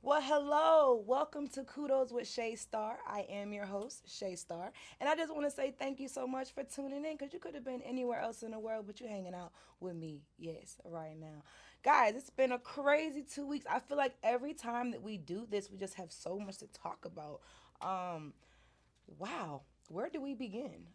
Well, hello. Welcome to Kudos with Shay Star. I am your host, Shay Star. And I just want to say thank you so much for tuning in because you could have been anywhere else in the world, but you're hanging out with me. Yes, right now. Guys, it's been a crazy 2 weeks. I feel like every time that we do this, we just have so much to talk about. Um, wow, where do we begin?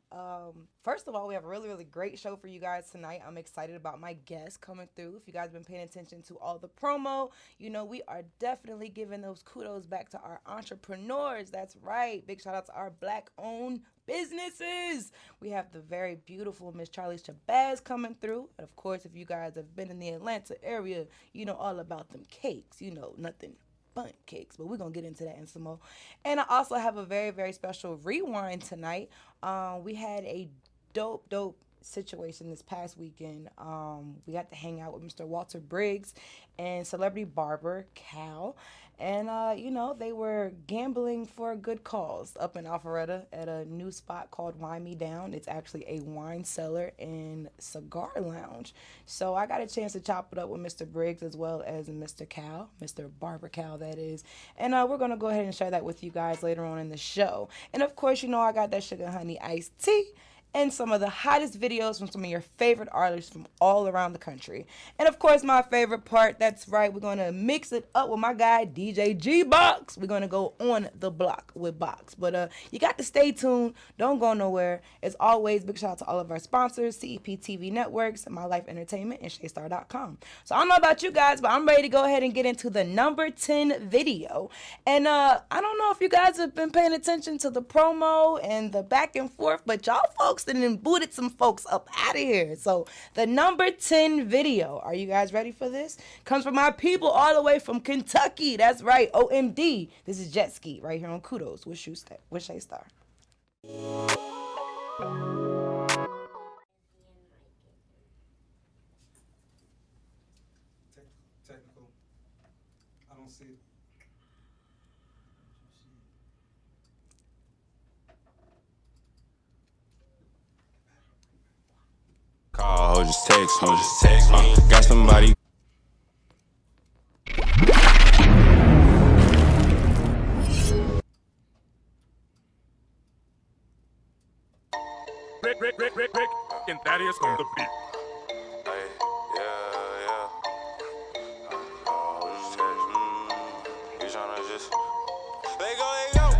First of all, we have a really, really great show for you guys tonight. I'm excited about my guests coming through. If you guys have been paying attention to all the promo, you know we are definitely giving those kudos back to our entrepreneurs. That's right. Big shout out to our black owned businesses. We have the very beautiful Miss Charlie Shabazz coming through. And of course, if you guys have been in the Atlanta area, you know all about them cakes. You know, nothing bundt cakes, but we're gonna get into that in some more. And I also have a very, very special rewind tonight. We had a dope situation this past weekend. We got to hang out with Mr. Walter Briggs and celebrity barber Cal. And, you know, they were gambling for a good cause up in Alpharetta at a new spot called Wine Me Down. It's actually a wine cellar and cigar lounge. So I got a chance to chop it up with Mr. Briggs as well as Mr. Cal, Mr. Barber Cal, that is. And we're going to go ahead and share that with you guys later on in the show. And of course, you know, I got that sugar honey iced tea. and some of the hottest videos from some of your favorite artists from all around the country. And of course, my favorite part, that's right, we're going to mix it up with my guy, DJ G BOX. We're going to go on the block with Box. But you got to stay tuned. Don't go nowhere. As always, big shout out to all of our sponsors, CEP TV Networks, My Life Entertainment, and ShayStar.com. So I don't know about you guys, but I'm ready to go ahead and get into the number 10 video. And I don't know if you guys have been paying attention to the promo and the back and forth, but y'all folks then booted some folks up out of here. So the number 10 video, are you guys ready for this? Comes from my people all the way from Kentucky. That's right, OMD. This is Jet Ski right here on Kudos with Shay Star. Technical. I don't see it. Call, just text me. Got somebody. Rick, and that is on the beat. Hey, yeah. You tryna just. Let go.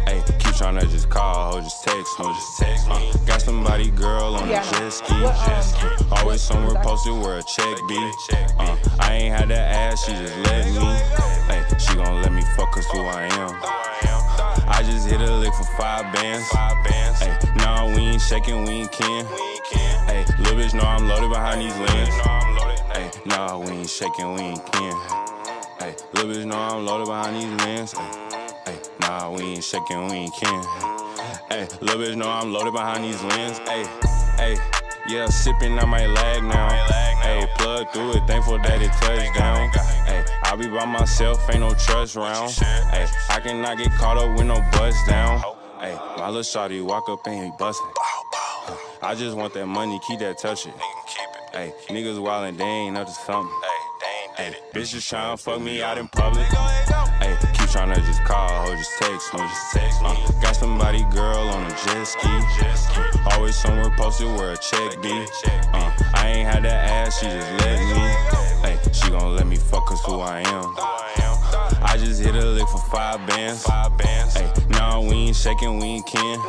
Hey, keep tryna just call, just text me. Got somebody, girl, on the jet ski. Always somewhere posted where a check be. I ain't had to ask, she just let me. Hey, she gon' let me fuck us who I am. I just hit a lick for 5 bands. Hey, nah, we ain't shaking, we ain't can. Hey, little bitch know I'm loaded behind these lens. Hey, nah, we ain't shaking, we ain't can. Hey, little bitch know I'm loaded behind these lens. Hey, nah, we ain't shaking, we ain't can. Hey, little bitch know I'm loaded behind these lens. Hey, yeah, sipping, I might lag now. Hey, plug through it, thankful that it touched down. Hey, I be by myself, ain't no trust round. Hey, I cannot get caught up with no bust down. Hey, my little shawty walk up and he bustin'. I just want that money, keep that touchin'. Hey, niggas wildin', they ain't up to something. Hey, bitch just tryna fuck me out in public. Hey, keep tryna just call, just text me. Got somebody, girl, on a jet ski. Always somewhere posted where a check be. I ain't had to ask, she just let me. Hey, she gon' let me fuck us who I am. I just hit a lick for 5 bands. Hey, nah, we ain't shaking, we ain't can.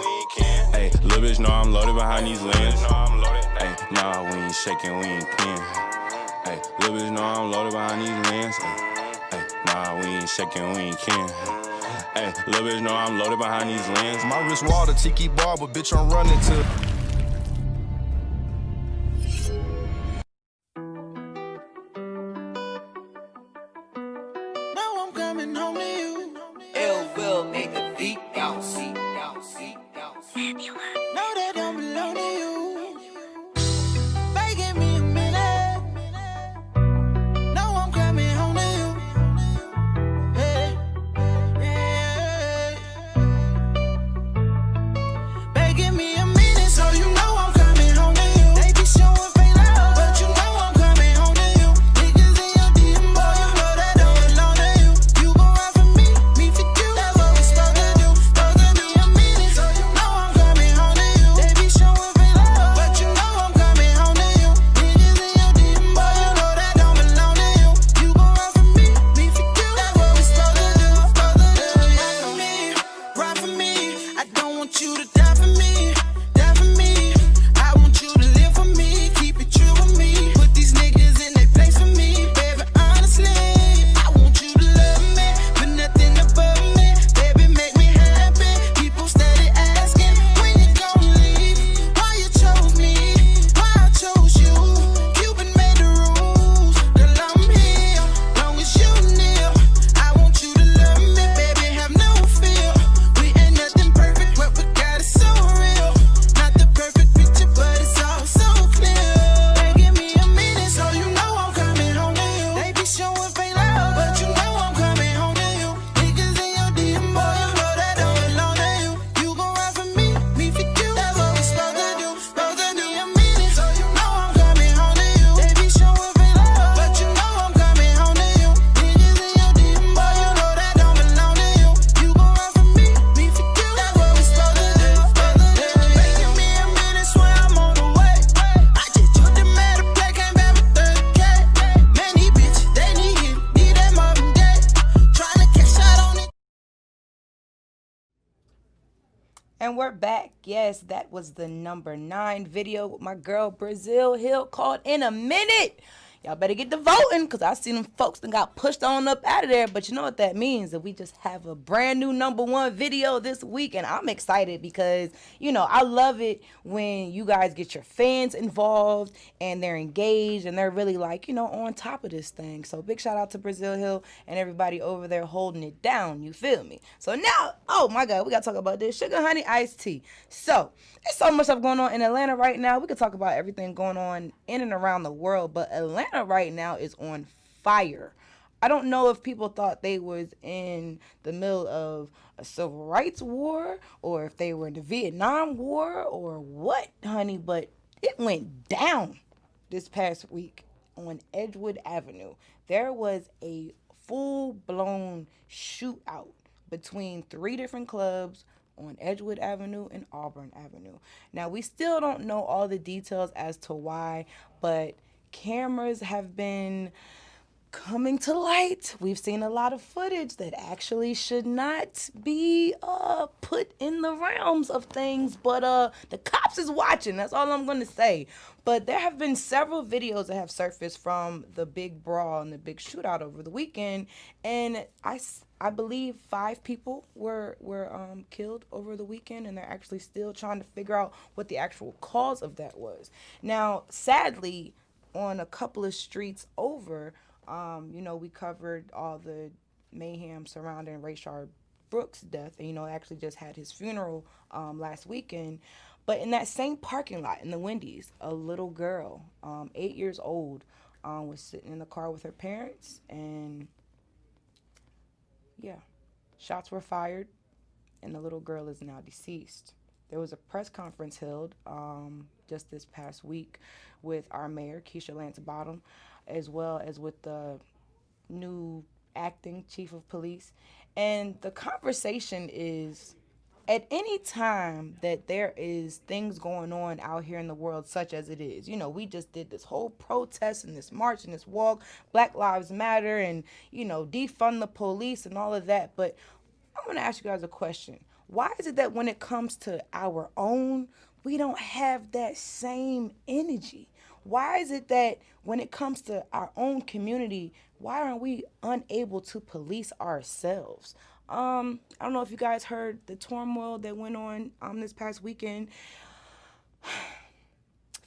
Hey, little bitch know I'm loaded behind these lens. Hey, nah, we ain't shaking, we ain't can. Hey, little bitch know I'm loaded behind these lens. Hey, nah, we ain't shaking, we ain't can. Hey, little bitch know I'm loaded behind these lens. My wrist water, tiki bar, but bitch, I'm running to. Now I'm coming home to you. Ill will make the beat bounce. No, that don't belong to you. They give me a minute. Now I'm coming home to you. Hey, yeah. They give me a minute, so And we're back. Yes, that was the number 9 video with my girl Brazil Hill, called In a Minute. Y'all better get to voting, because I seen them folks that got pushed on up out of there. But you know what that means? That we just have a brand new number 1 video this week. And I'm excited because, you know, I love it when you guys get your fans involved and they're engaged and they're really like, you know, on top of this thing. So big shout out to Brazil Hill and everybody over there holding it down. You feel me? So now, oh my God, we got to talk about this sugar honey iced tea. So there's so much stuff going on in Atlanta right now. We could talk about everything going on in and around the world, but Atlanta right now is on fire. I don't know if people thought they was in the middle of a civil rights war or if they were in the Vietnam War or what, honey, but it went down this past week on Edgewood Avenue. There was a full-blown shootout between 3 different clubs on Edgewood Avenue and Auburn Avenue. Now, we still don't know all the details as to why, but cameras have been coming to light. We've seen a lot of footage that actually should not be put in the realms of things, but the cops is watching. That's all I'm going to say. But there have been several videos that have surfaced from the big brawl and the big shootout over the weekend, and I believe 5 people were killed over the weekend, and they're actually still trying to figure out what the actual cause of that was. Now, sadly, on a couple of streets over, you know, we covered all the mayhem surrounding Rayshard Brooks' death, and, you know, actually just had his funeral last weekend. But in that same parking lot in the Wendy's, a little girl, 8 years old, was sitting in the car with her parents, and yeah, shots were fired, and the little girl is now deceased. There was a press conference held just this past week with our mayor, Keisha Lance Bottom, as well as with the new acting chief of police. And the conversation is, at any time that there is things going on out here in the world, such as it is, you know, we just did this whole protest and this march and this walk, Black Lives Matter, and, you know, defund the police and all of that. But I'm going to ask you guys a question. Why is it that when it comes to our own, we don't have that same energy? Why is it that when it comes to our own community, why aren't we unable to police ourselves? I don't know if you guys heard the turmoil that went on this past weekend.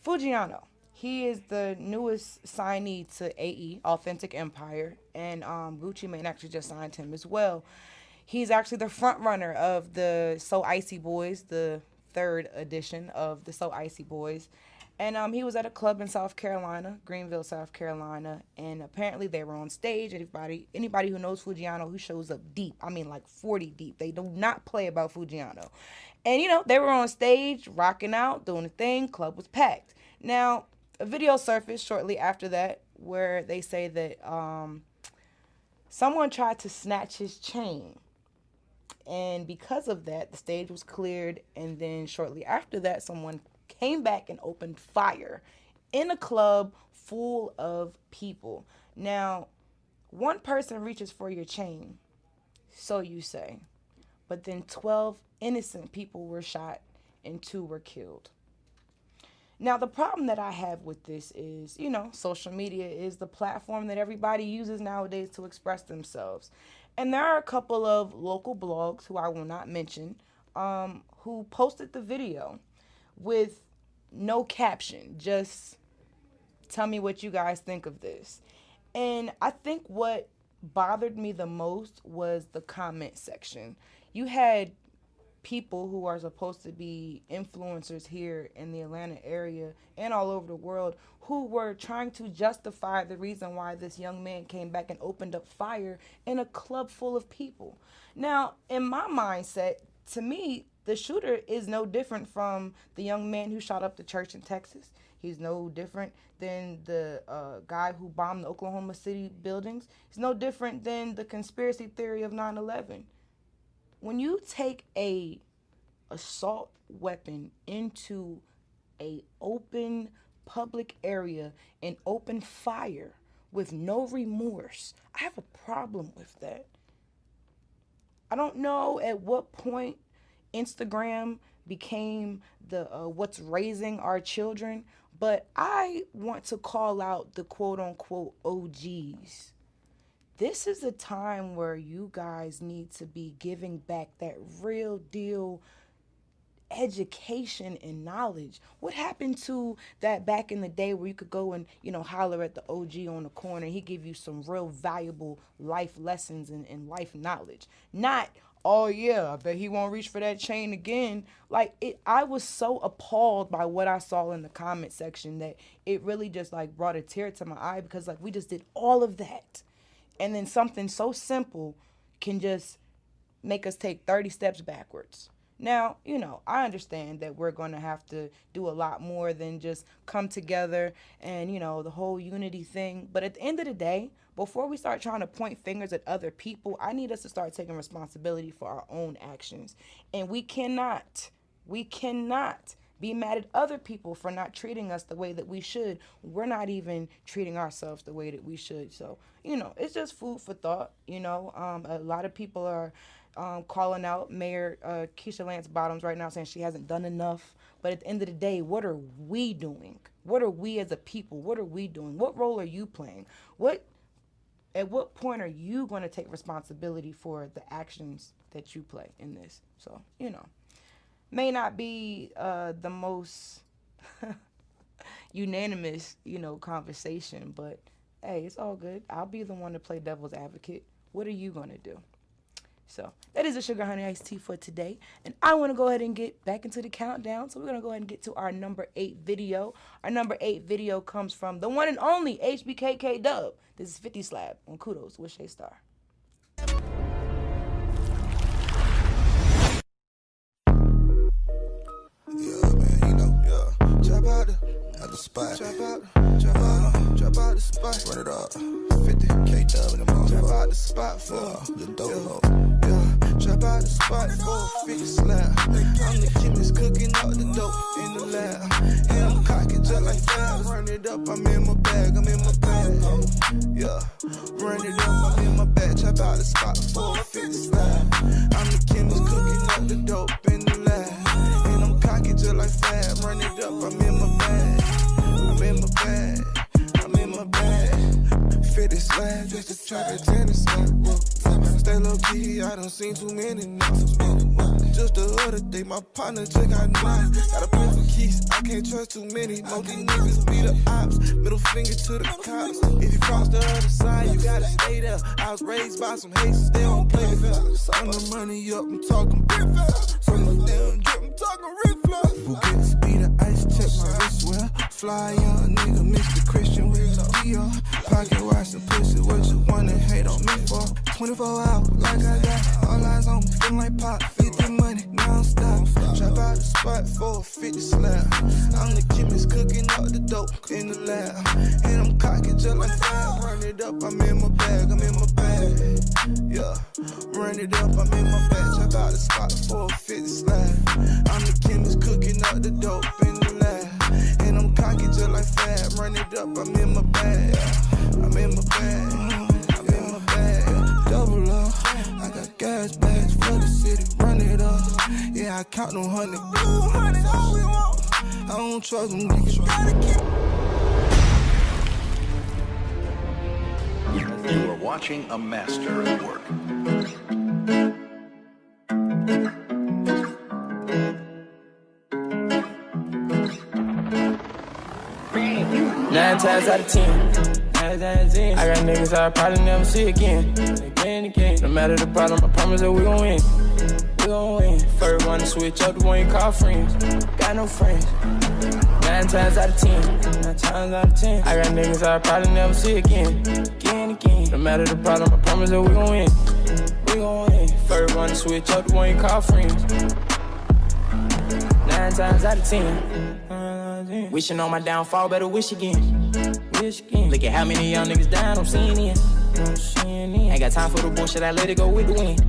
Fujiano, he is the newest signee to AE, Authentic Empire, and Gucci Mane actually just signed him as well. He's actually the front runner of the So Icy Boys, the 3rd edition of the So Icy Boys. And he was at a club in South Carolina, Greenville, South Carolina, and apparently they were on stage. Anybody who knows Fujiano, who shows up deep, I mean like 40 deep. They do not play about Fujiano. And, you know, they were on stage, rocking out, doing a thing. Club was packed. Now, a video surfaced shortly after that where they say that someone tried to snatch his chain. And because of that, the stage was cleared, and then shortly after that, someone came back and opened fire in a club full of people. Now, one person reaches for your chain, so you say, but then 12 innocent people were shot and 2 were killed. Now, the problem that I have with this is, you know, social media is the platform that everybody uses nowadays to express themselves. And there are a couple of local blogs, who I will not mention, who posted the video with no caption, just tell me what you guys think of this. And I think what bothered me the most was the comment section. You had people who are supposed to be influencers here in the Atlanta area and all over the world who were trying to justify the reason why this young man came back and opened up fire in a club full of people. Now, in my mindset, to me, the shooter is no different from the young man who shot up the church in Texas. He's no different than the guy who bombed the Oklahoma City buildings. He's no different than the conspiracy theory of 9/11. When you take a assault weapon into a open public area and open fire with no remorse, I have a problem with that. I don't know at what point Instagram became the what's raising our children, but I want to call out the quote-unquote OGs. This is a time where you guys need to be giving back that real deal education and knowledge. What happened to that back in the day where you could go and, holler at the OG on the corner and he give you some real valuable life lessons and life knowledge? Not, oh yeah, I bet he won't reach for that chain again. I was so appalled by what I saw in the comment section that it really just brought a tear to my eye, because we just did all of that. And then something so simple can just make us take 30 steps backwards. Now, I understand that we're going to have to do a lot more than just come together and, the whole unity thing. But at the end of the day, before we start trying to point fingers at other people, I need us to start taking responsibility for our own actions. And we cannot be mad at other people for not treating us the way that we should. We're not even treating ourselves the way that we should. So, it's just food for thought. A lot of people are calling out Mayor Keisha Lance Bottoms right now, saying she hasn't done enough. But at the end of the day, what are we doing? What are we as a people? What are we doing? What role are you playing? At what point are you going to take responsibility for the actions that you play in this? So, may not be the most unanimous, conversation, but hey, it's all good. I'll be the one to play devil's advocate. What are you going to do? So that is a Sugar Honey Iced Tea for today. And I want to go ahead and get back into the countdown. So we're going to go ahead and get to our number 8 video. Our number 8 video comes from the one and only HBKK Dub. This is 50 Slab on Kudos with Shay Star. Yeah, man, Drop out the spot. Drop out the spot. Run it up. 50K Dub in the motherfucker. Drop out the spot for the dope. Drop out the spot for 50 slab. I'm the chemist cooking up the dope in the lab. And I'm cocking just like that. Run it up, I'm in my bag. Yeah, run it up, I'm in my bag. Drop out the spot for 50 slab. I'm the chemist cooking up the dope in the lab. And I'm cocking just like that. Run it up, I'm in my bag. 50 slab, just to try to tennis stay low key, I done seen too many now. Just the other day, my partner just got 9. Gotta pay for keys, I can't trust too many. Know these niggas be the ops, middle finger to the cops. If you cross the other side, you gotta stay there. I was raised by some haters, they don't play fair. Sign the money up, I'm talking brick fast. Sign the damn drip, I'm talking Rick Flash. Who get the speed of ice, check my wrist well. Fly young nigga, Mr. Christian with Dior. Pocket watch and pussy, what you wanna hate on me for? 24 hours, like I got all eyes on me, feeling like pop. 50 money, non-stop. Drop out the spot for a 50 slab. I'm the chemist cooking up the dope in the lab. And I'm cocking just like that. Run it up, I'm in my bag. Yeah, run it up, I'm in my bag. Drop out the spot for a 50 slab. I'm the chemist cooking up the dope in the lab. And I'm cocking just like that. Run it up, I'm in my bag. Double up, I got gas bags for the city, run it up. Yeah, I count them 100 blue hundred, all we want. I don't trust them niggas. You are watching a master at work. Nine times out of 10. I got niggas I probably never see again. No matter the problem, I promise that we gon' win. First one to switch up, the one you call friends. Got no friends. 9 times out of 10. I got niggas I probably never see again. No matter the problem, I promise that we gon' win. First one to switch up, the one you call friends. 9 times out of 10. Wishing on my downfall, better wish again. Look at how many young niggas dying, I'm seeing in. Ain't got time for the bullshit, I let it go with the wind.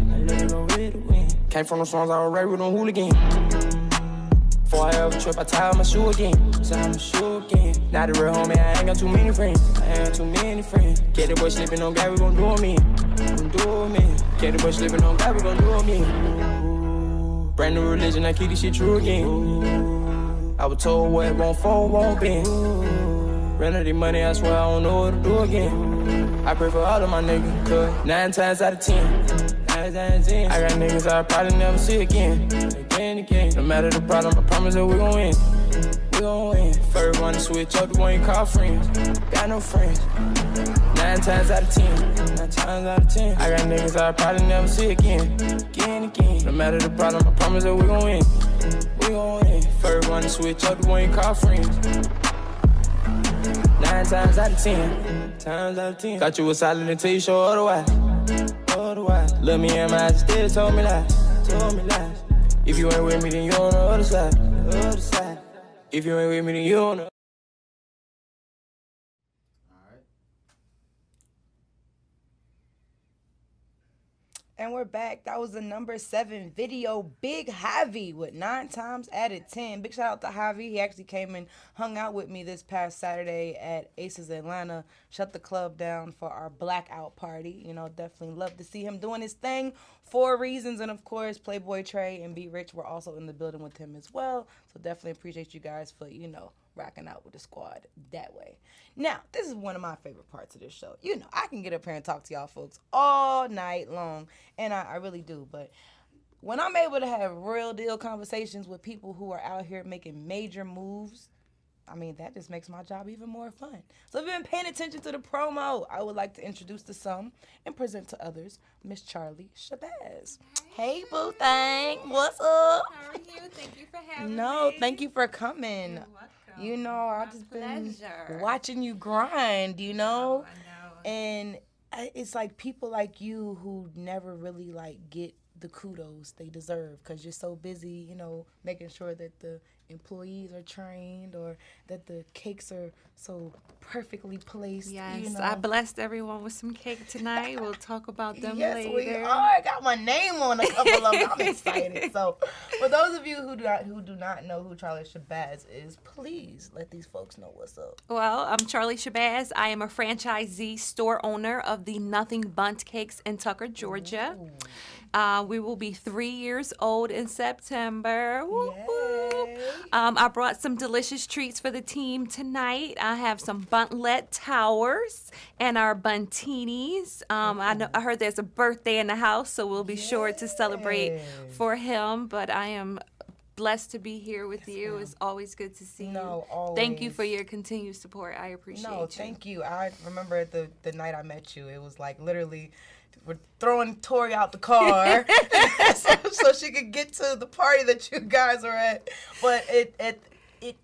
Came from the songs, I was right with them hooligan. Before I ever trip, I tie my shoe again. Now the real homie, I ain't got too many friends. Get the boy slipping on God, we gon' do me. Get the boy slipping on God, we gon' do me. Brand new religion, I keep this shit true again. I was told what won't fall, won't bend. Ran out of money, I swear I don't know what to do again. I pray for all of my niggas, cause 9 times out of 10. I got niggas I'll probably never see again. Again. No matter the problem, I promise that we gon' win. We gon' win. First one to switch up, the one you call friends. Got no friends. 9 times out of 10. 9 times out of 10. I got niggas I'll probably never see again. Again. No matter the problem, I promise that we gon' win. We gon' win. First one to switch up, the one you call friends. 9 times out of 10. Times out of 10. Thought you was solid until you show otherwise. Look me in my eyes, still told me lies. If you ain't with me, then you on the other side. If you ain't with me, then you on the. And we're back. That was the number 7 video, Big Javi, with 9 times out of 10. Big shout out to Javi. He actually came and hung out with me this past Saturday at Aces Atlanta. Shut the club down for our blackout party. You know, definitely love to see him doing his thing for reasons. And of course, Playboy Trey and Be Rich were also in the building with him as well. So definitely appreciate you guys for, you know, rocking out with the squad that way. Now, this is one of my favorite parts of this show. You know, I can get up here and talk to y'all folks all night long, and I really do. But when I'm able to have real deal conversations with people who are out here making major moves, I mean, that just makes my job even more fun. So if you've been paying attention to the promo, I would like to introduce to some and present to others Miss Charlie Shabazz. Hey, boo thing. What's up? How are you? Thank you for having me. No, thank you for coming. You're welcome. You know, I've just been watching you grind, you know? I know. And it's like people like you who never really, like, get the kudos they deserve because you're so busy, you know, making sure that the employees are trained or that the cakes are so perfectly placed. Yes, you know? I blessed everyone with some cake tonight. We'll talk about them yes, later. We are. I got my name on a couple of them. I'm excited. So, for those of you who do not know who Charlie Shabazz is, please let these folks know what's up. Well, I'm Charlie Shabazz. I am a franchisee store owner of the Nothing Bundt Cakes in Tucker, Georgia. We will be 3 years old in September. I brought some delicious treats for the team tonight. I have some Buntlet Towers and our Buntinis. I heard there's a birthday in the house, so we'll be sure to celebrate for him. But I am blessed to be here with you. It's always good to see you. Always. Thank you for your continued support. I appreciate you. Thank you. I remember the night I met you, it was like literally we're throwing Tori out the car so she could get to the party that you guys are at. But it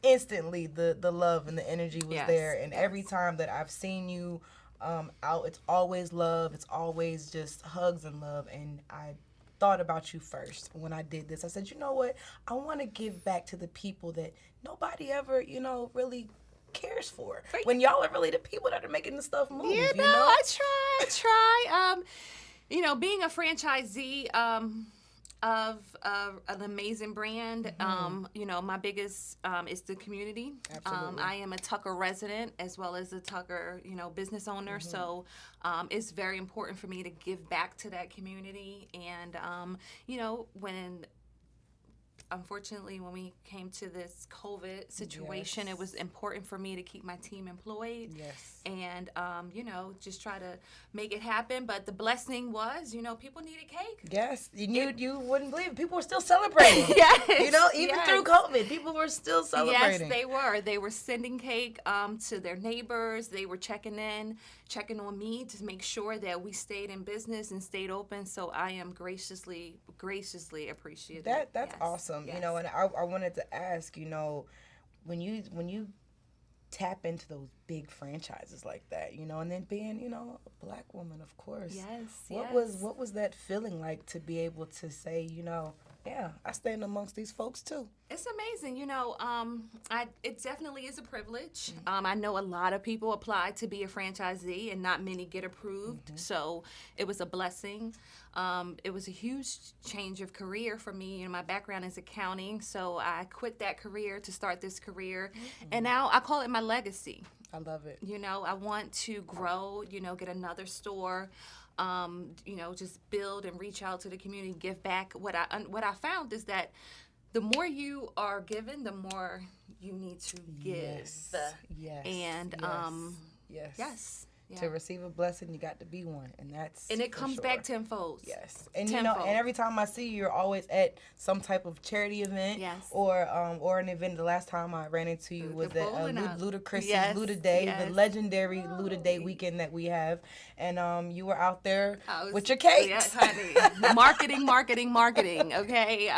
instantly, the love and the energy was there. And every time that I've seen you out, it's always love. It's always just hugs and love. And I thought about you first when I did this. I said, you know what? I want to give back to the people that nobody ever, you know, really cares for. When y'all are really the people that are making the stuff move. You know, I try. You know, being a franchisee of an amazing brand, you know, my biggest is the community. Absolutely. I am a Tucker resident as well as a Tucker, you know, business owner. So it's very important for me to give back to that community. And, you know, unfortunately, when we came to this COVID situation, it was important for me to keep my team employed. And, you know, just try to make it happen. But the blessing was, you know, people needed cake. You wouldn't believe it. People were still celebrating. You know, even through COVID, people were still celebrating. Yes, they were. They were sending cake to their neighbors. They were checking on me to make sure that we stayed in business and stayed open. So I am graciously appreciative. That's awesome. You know, and I wanted to ask, you know, when you tap into those big franchises like that, you know, and then being, you know, a Black woman, of course. What was that feeling like to be able to say, you know, yeah, I stand amongst these folks too? It's amazing, you know. It definitely is a privilege. I know a lot of people apply to be a franchisee, and not many get approved. So it was a blessing. It was a huge change of career for me. You know, my background is accounting, so I quit that career to start this career, and now I call it my legacy. I love it. You know, I want to grow. You know, get another store. just build and reach out to the community, give back. What I found is that the more you are given, the more you need to give. Yes. And yes. Yes. Yeah. To receive a blessing, you got to be one, and it comes back tenfold. Yes, and and every time I see you, you're always at some type of charity event, or an event. The last time I ran into you was at Ludacris's Luda Day, the legendary Luda Day weekend that we have, and you were out there with your cakes. Yes, honey. marketing. Okay,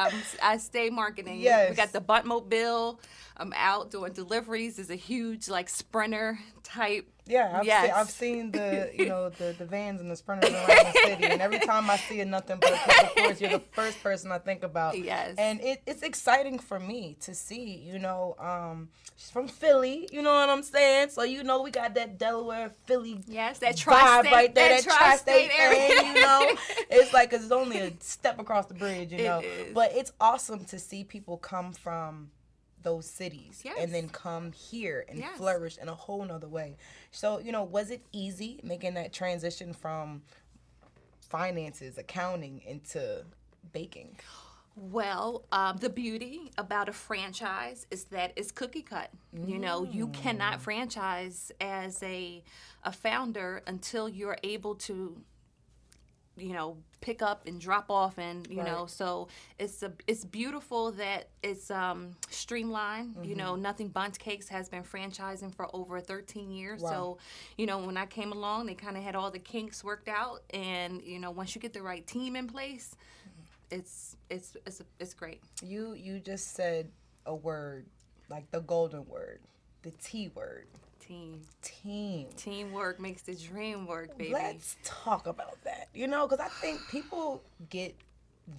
I stay marketing. Yes, we got the Buntmobile. I'm out doing deliveries. There's a huge sprinter type. Yeah, I've seen the vans and the sprinters around the city, and every time I see a nothing but of course you're the first person I think about. Yes, and it's exciting for me to see. She's from Philly. You know what I'm saying? So we got that Delaware Philly. Yes, that vibe right there, that tri-state area. It's like it's only a step across the bridge. It is. But it's awesome to see people come from those cities and then come here and flourish in a whole nother way. So, was it easy making that transition from finances, accounting into baking? Well, the beauty about a franchise is that it's cookie cut. You cannot franchise as a founder until you're able to pick up and drop off, and so it's beautiful that it's streamlined. Nothing Bundt Cakes has been franchising for over 13 years. Wow. So when I came along, they kind of had all the kinks worked out, and once you get the right team in place, it's great. You just said a word, like the golden word, the T word. Team. Teamwork makes the dream work, baby. Let's talk about that. Because I think people get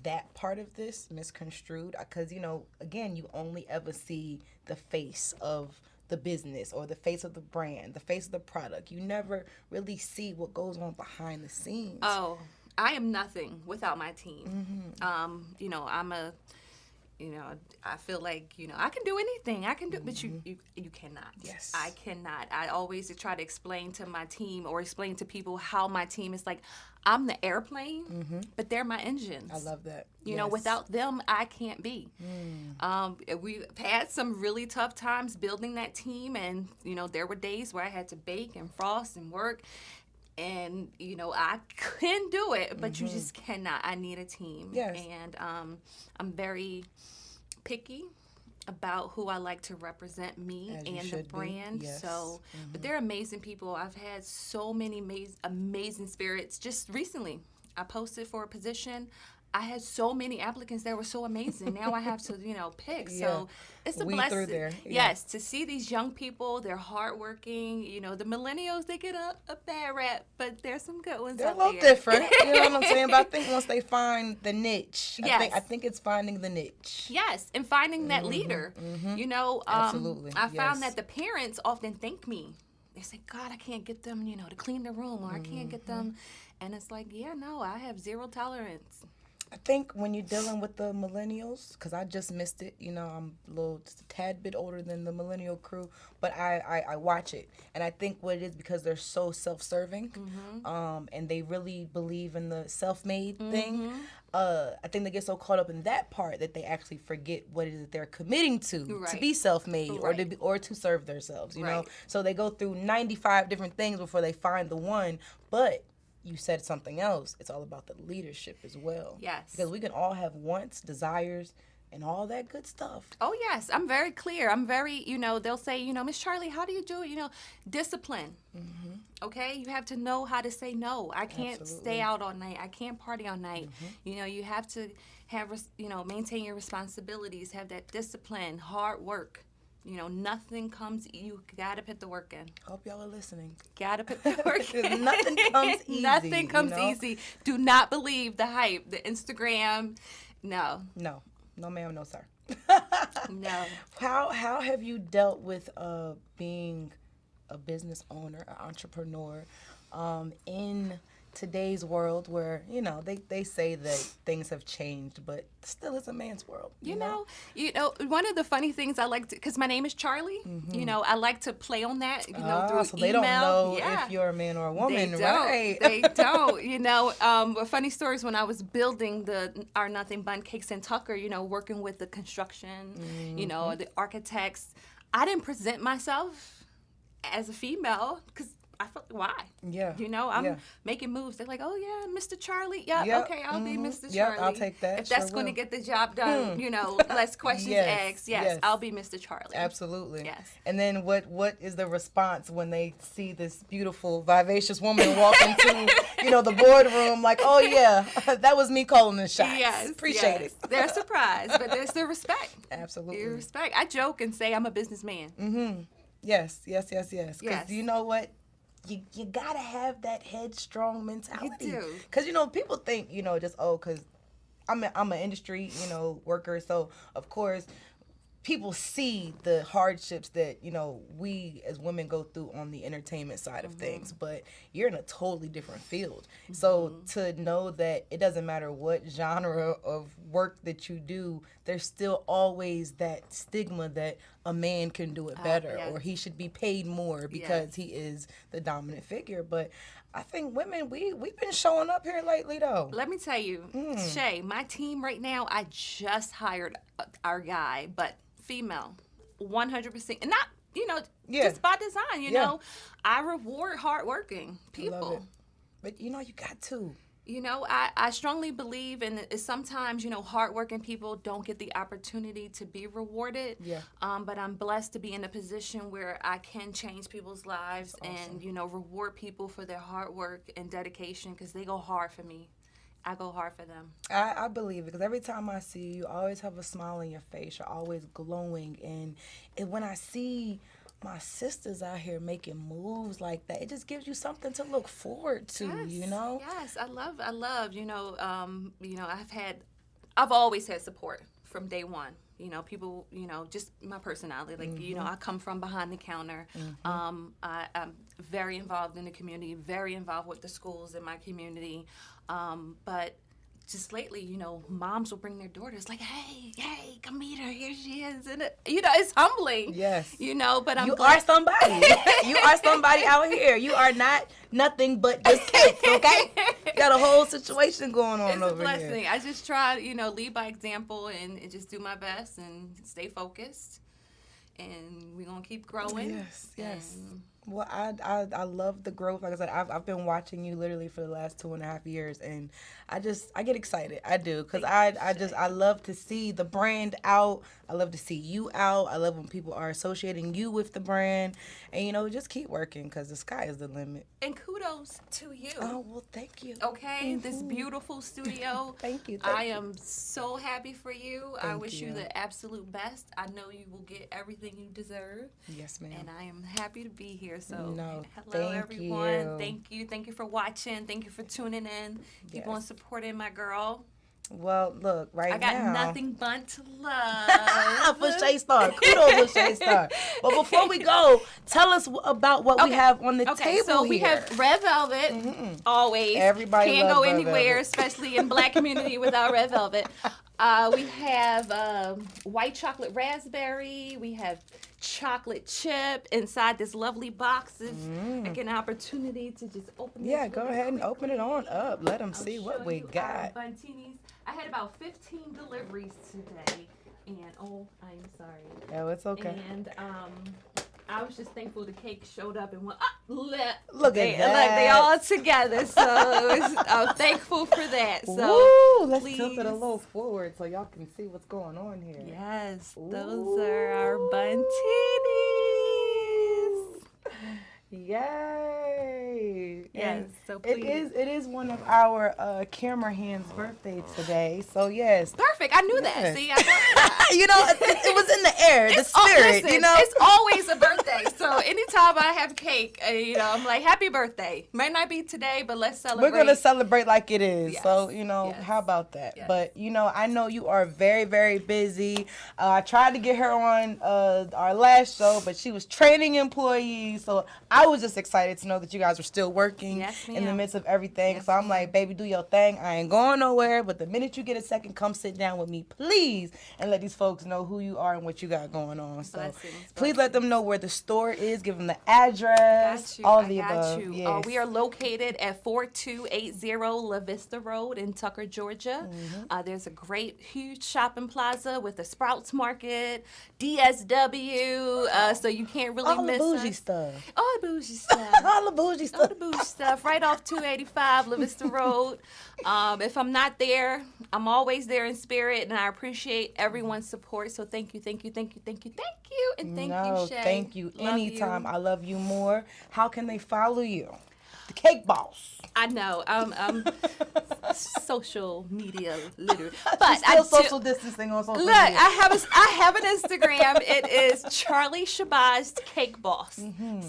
that part of this misconstrued. Because, again, you only ever see the face of the business or the face of the brand, the face of the product. You never really see what goes on behind the scenes. Oh, I am nothing without my team. I'm a... I feel like, I can do anything. I can do, but you cannot. Yes. I cannot. I always try to explain to my team or explain to people how my team is like, I'm the airplane, but they're my engines. I love that. Without them, I can't be. We've had some really tough times building that team, and, there were days where I had to bake and frost and work. And, I can do it, but you just cannot. I need a team. Yes. And I'm very picky about who I like to represent me and the brand. Yes. So, but they're amazing people. I've had so many amazing spirits. Just recently, I posted for a position. I had so many applicants that were so amazing. Now I have to, pick. Yeah. So it's a blessing. Through there. Yes, to see these young people, they're hardworking. The millennials, they get a bad rap, but there's some good ones They're out a little there. different. You know what I'm saying? But I think once they find the niche, Yes. I think it's finding the niche. Yes, and finding that leader. Absolutely. I found that the parents often thank me. They say, God, I can't get them, to clean the room, or I can't get them. And it's like, I have zero tolerance. I think when you're dealing with the millennials, because I just missed it, I'm just a tad bit older than the millennial crew, but I watch it. And I think what it is because they're so self-serving, and they really believe in the self-made thing. I think they get so caught up in that part that they actually forget what it is that they're committing to be self-made or to serve themselves, you know? So they go through 95 different things before they find the one, but you said something else. It's all about the leadership as well. Yes. Because we can all have wants, desires, and all that good stuff. Oh, yes. I'm very clear. I'm very, they'll say, Miss Charlie, how do you do it? Discipline. Okay? You have to know how to say no. I can't stay out all night. I can't party all night. You have to have, maintain your responsibilities, have that discipline, hard work. Nothing comes, you gotta put the work in. Hope y'all are listening. Gotta put the work in. Nothing comes easy. Nothing comes easy. Do not believe the hype, the Instagram. No. No, ma'am, no, sir. No. How have you dealt with being a business owner, an entrepreneur, in today's world where, you know, they say that things have changed, but still it's a man's world. You know, one of the funny things I like to, because my name is Charlie, you know, I like to play on that, you know, through so email. They don't know if you're a man or a woman, right? They don't, you know. A funny story is when I was building our Nothing Bundt Cakes in Tucker, you know, working with the construction, you know, the architects, I didn't present myself as a female because I felt why? Yeah. You know, I'm making moves. They're like, oh yeah, Mr. Charlie. Yeah, okay, I'll be Mr. Charlie. Yeah, I'll take that. If that's going to get the job done, you know, less questions asked. Yes, I'll be Mr. Charlie. Absolutely. Yes. And then what is the response when they see this beautiful, vivacious woman walk into, you know, the boardroom like, oh yeah, that was me calling the shots. Yes. Appreciate it. They're surprised, but there's the respect. Absolutely. The respect. I joke and say I'm a businessman. Mm-hmm. Yes. Because you know what? You gotta have that headstrong mentality. You do. Because, you know, people think, you know, just, because I'm an industry, you know, worker. So, of course, people see the hardships that, you know, we as women go through on the entertainment side of things. But you're in a totally different field. So to know that it doesn't matter what genre of work that you do, there's still always that stigma that a man can do it better or he should be paid more because he is the dominant figure. But I think women, we've been showing up here lately, though. Let me tell you, Shay, my team right now, I just hired our guy, but female, 100%. And not, you know, just by design, you know. I reward hardworking people. Love it. But, you know, you got to. You know, I strongly believe in it. Sometimes, you know, hardworking people don't get the opportunity to be rewarded. Yeah. But I'm blessed to be in a position where I can change people's lives and, you know, reward people for their hard work and dedication because they go hard for me. I go hard for them. I believe it because every time I see you, you always have a smile on your face. You're always glowing. And when I see my sisters out here making moves like that, it just gives you something to look forward to, you know? Yes, I love, you know, I've always had support from day one. You know, people, you know, just my personality. Like, you know, I come from behind the counter. I'm very involved in the community, very involved with the schools in my community. But just lately, you know, moms will bring their daughters like, hey, come meet her. Here she is. And, you know, it's humbling. Yes. You know, but I'm are somebody. You are somebody out here. You are not nothing but just kids, okay? You got a whole situation going on over here. It's a blessing. I just try, you know, lead by example and just do my best and stay focused. And we're going to keep growing. Yes. Well, I love the growth. Like I said, I've been watching you literally for the last 2.5 years, and I get excited. I do, because I love to see the brand out. I love to see you out. I love when people are associating you with the brand, and you know, just keep working because the sky is the limit. And kudos to you. Oh well, thank you. Okay, this beautiful studio. Thank you. I am so happy for you. I wish you the absolute best. I know you will get everything you deserve. Yes, ma'am. And I am happy to be here. So thank hello everyone. you. Thank you for watching. Thank you for tuning in. Keep on supporting my girl. Well, look, now I got nothing but love for Shay Star. Kudos with Shay Star. But before we go, tell us about what we have on the table so we here. have red velvet. Always. Everybody can't go red anywhere, velvet. especially in Black community, without red velvet. We have white chocolate raspberry. We have chocolate chip inside this lovely box. Like an opportunity to just open it. Yeah, go ahead and open it on up. Let them see what we got. Buntinis. I had about 15 deliveries today, and I'm sorry. Oh, it's okay. And I was just thankful the cake showed up and went, look at that. Look, they all together. So I'm thankful for that. So Woo, let's tilt it a little forward so y'all can see what's going on here. Yes, those are our buntinis. Yay! Yes, so please. It is one of our camera hands' birthday today. So yes. Perfect. I knew that. See, you know, it was in the air, the spirit. Listen, you know, it's always a birthday. birthday. So anytime I have cake, you know, I'm like, happy birthday. Might not be today, but let's celebrate. We're going to celebrate like it is. Yes. So, you know, Yes. how about that? Yes. But, you know, I know you are very, very busy. I tried to get her on our last show, but she was training employees. So I was just excited to know that you guys were still working Yes, in the ma'am. midst of everything. Yes, so I'm ma'am. like, baby, do your thing. I ain't going nowhere. But the minute you get a second, come sit down with me, please, and let these folks know who you are and what you got going on. So Blessings, please let them know where the store is. Give them the address. Got you. All of I the got above. you. Yes. We are located at 4280 La Vista Road in Tucker, Georgia. There's a great, huge shopping plaza with a Sprouts Market, DSW, so you can't really all the miss bougie us. stuff. All the bougie stuff. All the bougie stuff. All the bougie stuff. Right off 285 La Vista Road. If I'm not there, I'm always there in spirit, and I appreciate everyone's support. So thank you, thank you, thank you, thank you, thank you, and thank you, Shay. Thank you. Love Anytime. you. I love you more. How can they follow you? The Cake Boss. I know. I'm social media literate, but She's still I social distancing on social Look, media. I have an Instagram. It is Charlie Shabazz Cake Boss.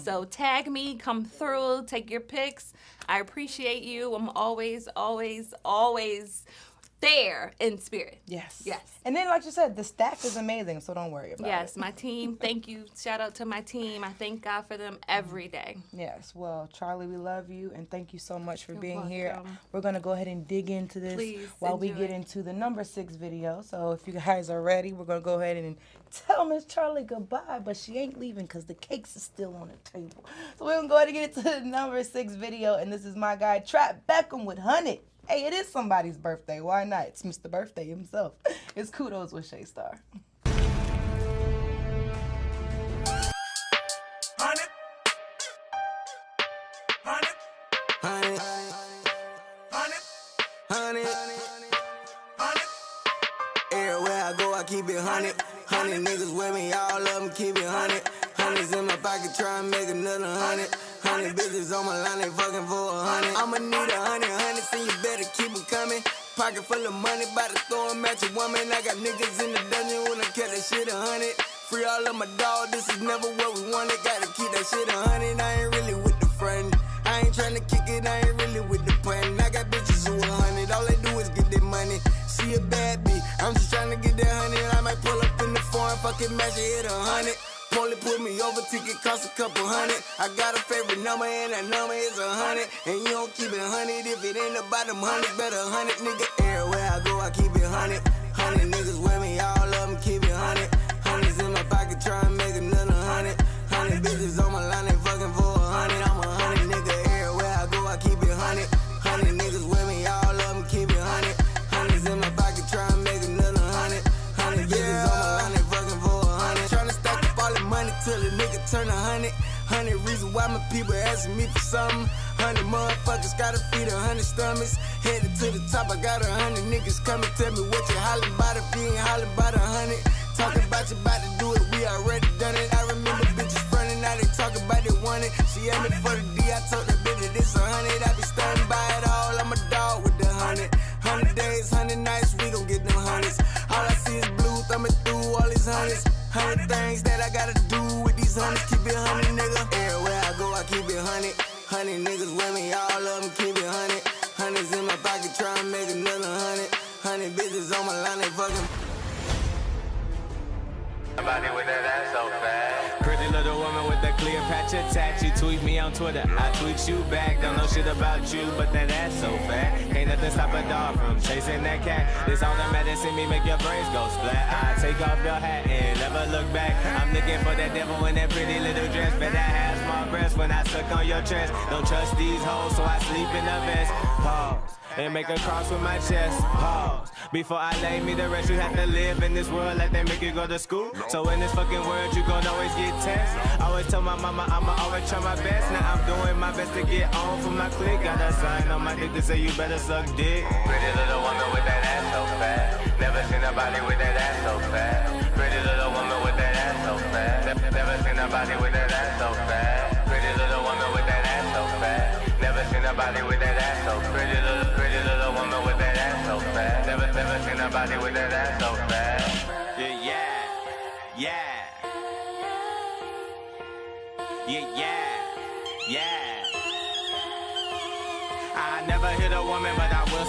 So tag me, come through, take your pics. I appreciate you. I'm always, always, always there in spirit. Yes. Yes. And then, like you said, the staff is amazing, so don't worry about it. Yes, my team. Thank you. Shout out to my team. I thank God for them every day. Yes. Well, Charlie, we love you, and thank you so much for You're being here. welcome. We're going to go ahead and dig into this Please, while we enjoy. get into the number 6 video. So if you guys are ready, we're going to go ahead and tell Miss Charlie goodbye, but she ain't leaving because the cakes is still on the table. So we're going to go ahead and get into the number 6 video, and this is my guy, Trap Beckham with 100. Hey, it is somebody's birthday. Why not? It's Mr. Birthday himself. It's Kudos with Shay Star. 100. Everywhere I go, I keep it 100. 100 niggas with me, all of them keep it 100. Hundreds in my pocket, try and make another 100. 100 bitches on my line, they fucking for 100. I'ma need 100, hundreds, and you better keep them coming. Pocket full of money, bout to throw 'em at your woman. I got niggas in the dungeon when I cut that shit 100. Free all of my dog, this is never what we wanted. Gotta keep that shit 100, I ain't really with the front. I ain't tryna kick it, I ain't really with the pun. I got bitches who 100, all they do is get their money. She a bad bitch, I'm just tryna get that 100. I might pull up in the foreign, fucking match it, hit 100. Only put me over, ticket cost a couple hundred. I got a favorite number and that number is 100. And you don't keep it 100 if it ain't about them 100. Better 100, nigga. Everywhere I go, I keep it 100. 100 niggas with me, all of them keep it 100. Hundreds in my pocket, try and make another 100. 100 bitches on my line, they fucking for 100. I'm 100, nigga. Everywhere I go, I keep it 100. 100 niggas with me, all of them keep it 100. Hundreds in my pocket, try and make another 100. 100 bitches on my line, they fucking for 100. Tryna stack up all the money till a nigga turn 100. 100 reasons why my people asking me for something. 100 motherfuckers gotta feed 100 stomachs. Headed to the top, I got 100 niggas coming. Tell me what you hollering about if you ain't hollering about 100. Talking about you about to do it, we already done it. I remember bitches frontin', now they talk about they want it. She asked me for the D, I told that bitch that it's 100. I be stunned by it all, I'm a dog with the 100. 100 days, 100 nights, we gon' get them hundreds. All I see is blue, thumbing through all these hundreds. 100 things that I gotta do with these hundreds, keep it 100, nigga. Everywhere I go, I keep it 100. 100 niggas with me, all of them keep it 100. Hundreds in my pocket, try and make another 100. 100 bitches on my line, they fucking. Somebody with that ass so fast. Pretty little woman with that Cleopatra tat. You tweet me on Twitter, I tweet you back. Don't know shit about you, but that ass so fat. Can't nothing stop a dog from chasing that cat. This all that medicine me make your brains go splat. I take off your hat and never look back. I'm looking for that devil in that pretty little dress. Better have small breasts when I suck on your chest. Don't trust these hoes, so I sleep in the vest. Pause. And make a cross with my chest. Pause. Before I lay me to rest, you have to live in this world like they make you go to school. So in this fucking world, you gon' always get tests. Always tell my mama I'ma always try my best. Now I'm doing my best to get on for my clique. Got a sign on my dick to say you better suck dick. Pretty little woman with that ass so fat. Never seen nobody with that ass so fat. Pretty little woman with that ass so fat. Never seen nobody with that ass so fat. Pretty little woman with that ass so fat. Never seen nobody with that ass so pretty little woman with that ass so fat. Never seen nobody with that ass so fat. Yeah.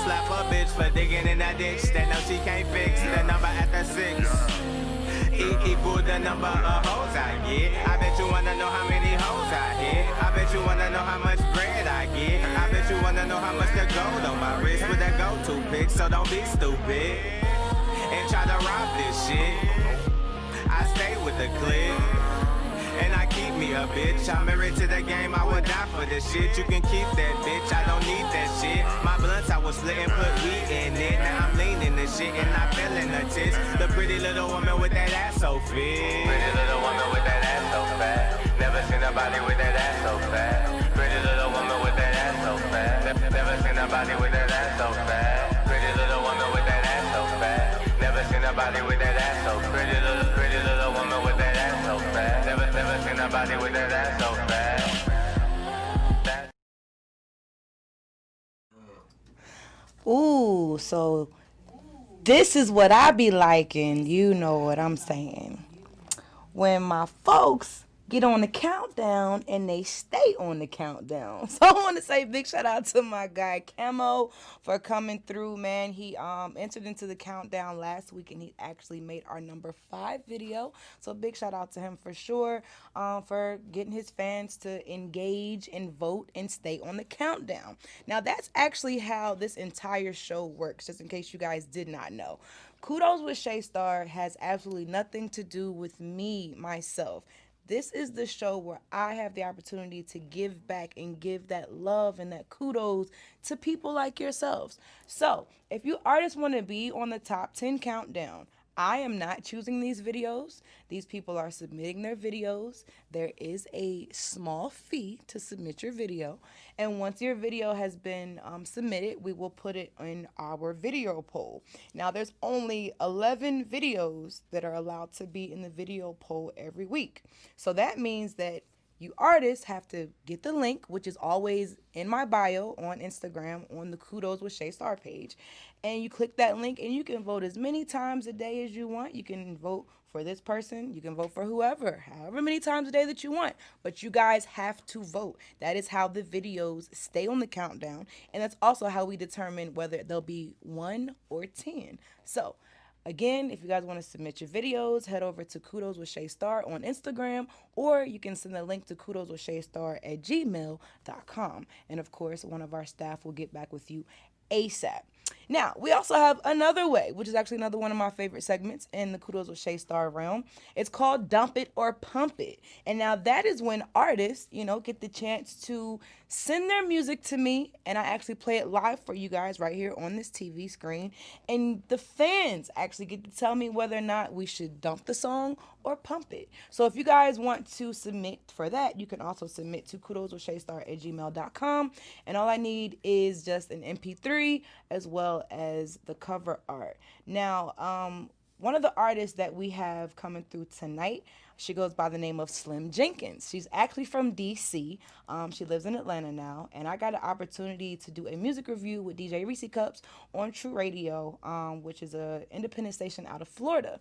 slap a bitch for digging in that ditch that no she can't fix. The number after 6 equal the number of hoes I get. I bet you wanna know how many hoes I hit. I bet you wanna know how much bread I get. I bet you wanna know how much the gold on my wrist with that go-to pick. So don't be stupid and try to rob this shit. I stay with the clip and I keep me a bitch. I'm married to the game, I would die for this shit. You can keep that bitch, I don't need that shit. My blunts I was splitting, put weed in it. Now I'm leaning this shit and I feeling the tits. The pretty little woman with that ass so fit. Pretty little woman with that ass so fat. Never seen nobody with that ass so fat. Pretty little woman with that ass so fat. Never seen nobody with that ass so fat. Pretty little woman with that ass so fat. Never seen nobody with that ass so pretty little woman with that ass so fat. Never seen nobody with that ass so fat. Ooh, so this is what I be liking. You know what I'm saying. When my folks get on the countdown and they stay on the countdown. So I want to say big shout out to my guy Camo for coming through, man. He entered into the countdown last week and he actually made our number 5 video. So big shout out to him for sure, for getting his fans to engage and vote and stay on the countdown. Now that's actually how this entire show works, just in case you guys did not know. Kudos with Shay Star has absolutely nothing to do with me, myself. This is the show where I have the opportunity to give back and give that love and that kudos to people like yourselves. So if you artists want to be on the top 10 countdown, I am not choosing these videos. These people are submitting their videos. There is a small fee to submit your video. And once your video has been submitted, we will put it in our video poll. Now, there's only 11 videos that are allowed to be in the video poll every week. So that means that you artists have to get the link, which is always in my bio on Instagram on the Kudos with Shay Star page. And you click that link and you can vote as many times a day as you want. You can vote for this person. You can vote for whoever, however many times a day that you want. But you guys have to vote. That is how the videos stay on the countdown. And that's also how we determine whether they'll be 1 or 10. So again, if you guys want to submit your videos, head over to Kudos with Shay Star on Instagram, or you can send a link to kudoswithshaystar@gmail.com. And of course, one of our staff will get back with you ASAP. Now, we also have another way, which is actually another one of my favorite segments in the Kudos with Shay Star realm. It's called Dump It or Pump It. And now that is when artists, get the chance to send their music to me, and I actually play it live for you guys right here on this TV screen. And the fans actually get to tell me whether or not we should dump the song or pump it. So if you guys want to submit for that, you can also submit to kudoswithshaystar@gmail.com. And all I need is just an MP3 as well as the cover art. Now, one of the artists that we have coming through tonight, she goes by the name of Slim Jenkins. She's actually from D.C. She lives in Atlanta now. And I got an opportunity to do a music review with DJ Reese Cups on True Radio, which is an independent station out of Florida.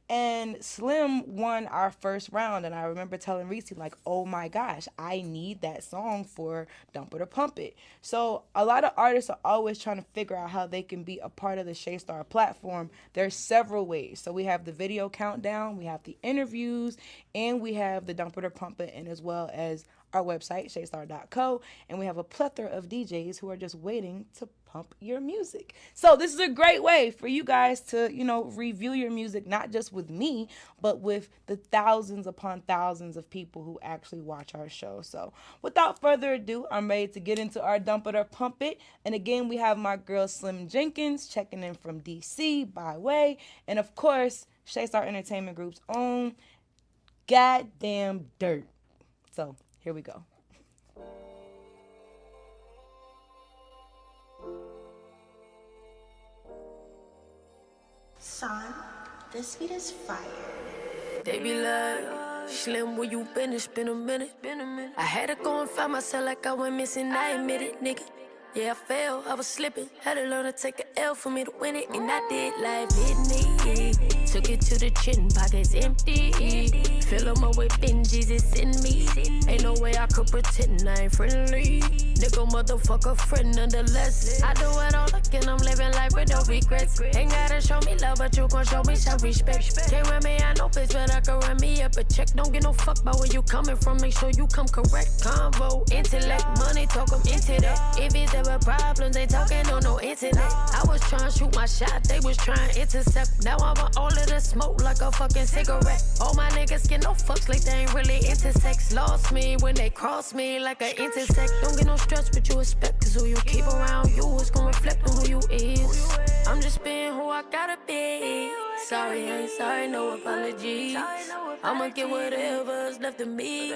And Slim won our first round. And I remember telling Reese, like, oh my gosh, I need that song for Dump It or Pump It. So a lot of artists are always trying to figure out how they can be a part of the Shay Star platform. There's several ways. So we have the video countdown, we have the interviews, and we have the Dump It or Pump It, and as well as our website, shaystar.co. And we have a plethora of DJs who are just waiting to pump your music. So this is a great way for you guys to, review your music, not just with me, but with the thousands upon thousands of people who actually watch our show. So without further ado, I'm ready to get into our Dump It or Pump It. And again, we have my girl Slim Jenkins checking in from DC by way. And of course, Shay Star Entertainment Group's own Goddamn Dirt. So here we go. Son, this beat is fire. They be like, Slim, where you been? It's been a minute. I had to go and find myself like I went missing. I admit it, nigga. Yeah, I fell, I was slipping. Had to learn to take a L for me to win it. And I did life hit me. Took it to the chin, pockets empty. Fill 'em up with Benjis, it's in me. Ain't no way I could pretend I ain't friendly. Nigga, motherfucker, friend nonetheless. I do it all again, I'm living life with no regrets. Ain't gotta show me love, but you gon' show me some respect. Can't run me out no bitch, but I can run me up a check. Don't get no fuck about where you coming from, make sure you come correct. Convo, intellect, money, talk 'em into that. If it's ever problems, they talking on no internet. I was trying to shoot my shot, they was trying to intercept. Now I want all of the smoke like a fucking cigarette. All my niggas get no fucks like they ain't really into sex. Lost me when they cross me like an intersect. Don't get no stress, but you expect, cause who you keep around you is gonna reflect on who you is. I'm just being who I gotta be. Sorry, I ain't sorry, no apologies. I'ma get whatever's left of me.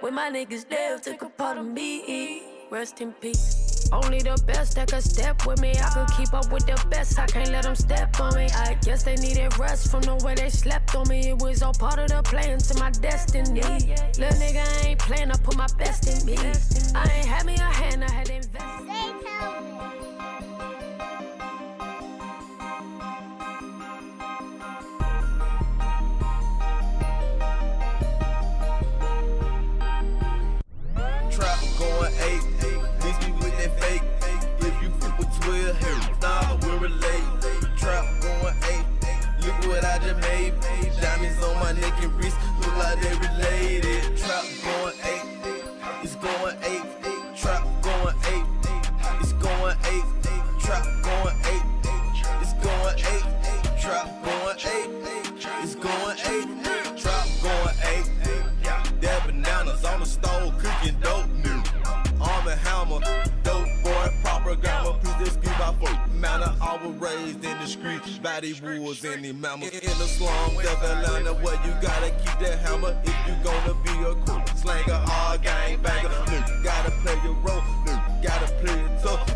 When my niggas live, took a part of me. Rest in peace. Only the best that could step with me. I could keep up with the best, I can't let them step on me. I guess they needed rest from the way they slept on me. It was all part of the plan to my destiny. Little nigga, I ain't playing, I put my best in me. I ain't had me a hand, I had to invest. Trap going 8, mix me with that fake. If you fuck with 12, nah, we'll relate. Trap going 8, look what I just made. Diamonds on my neck and wrist, look like they related. Trap going 8, it's going 8. Trap going 8, it's going 8. Trap going 8, it's going 8. Trap going 8, it's going 8. Trap going 8. That bananas on the stove, cooking dope new. Arm and hammer, dope boy, proper grammar. Please excuse my folk manner. I was raised in the streets, body woods in the mammal. In the slum, Death Atlanta, where you gotta keep that hammer. If you gonna be a cool slanger or gang banger, gotta play your role, gotta play it tough.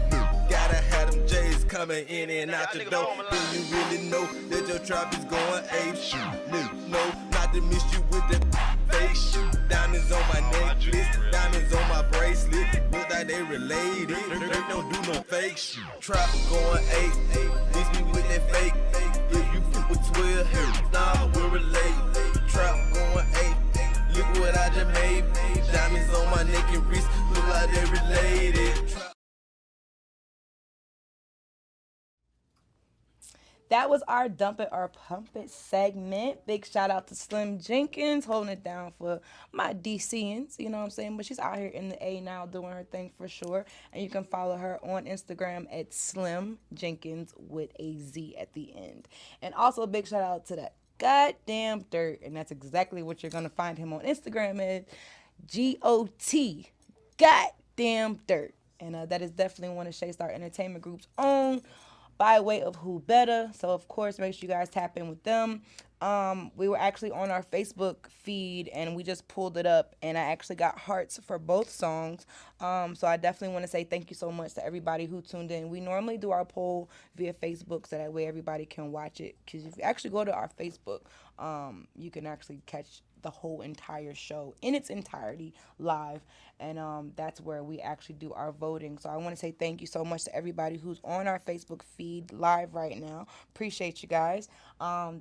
Gotta have them J's coming in and out the door. Do you really know that your trap is going ape? No, not to miss you with the face. Diamonds on my necklace, diamonds on my bracelet. Look like they related. They don't do no fake shit. Trap going 8, mix me with that fake. If you fuck with 12, nah, we'll relate. Trap going 8, look what I just made. Diamonds on my neck and wrist, look like they related. That was our Dump It or Pump It segment. Big shout out to Slim Jenkins holding it down for my DCans, you know what I'm saying? But she's out here in the A now doing her thing for sure. And you can follow her on Instagram at Slim Jenkins with a Z at the end. And also a big shout out to that goddamn Dirt. And that's exactly what you're going to find him on Instagram at GOT, goddamn Dirt. And that is definitely one of Shay Star Entertainment Group's own, by way of Who Better. So, of course, make sure you guys tap in with them. We were actually on our Facebook feed, and we just pulled it up, and I actually got hearts for both songs. So I definitely want to say thank you so much to everybody who tuned in. We normally do our poll via Facebook, so that way everybody can watch it. Because if you actually go to our Facebook, you can actually catch the whole entire show in its entirety live, and that's where we actually do our voting. So I want to say thank you so much to everybody who's on our Facebook feed live right now. Appreciate you guys.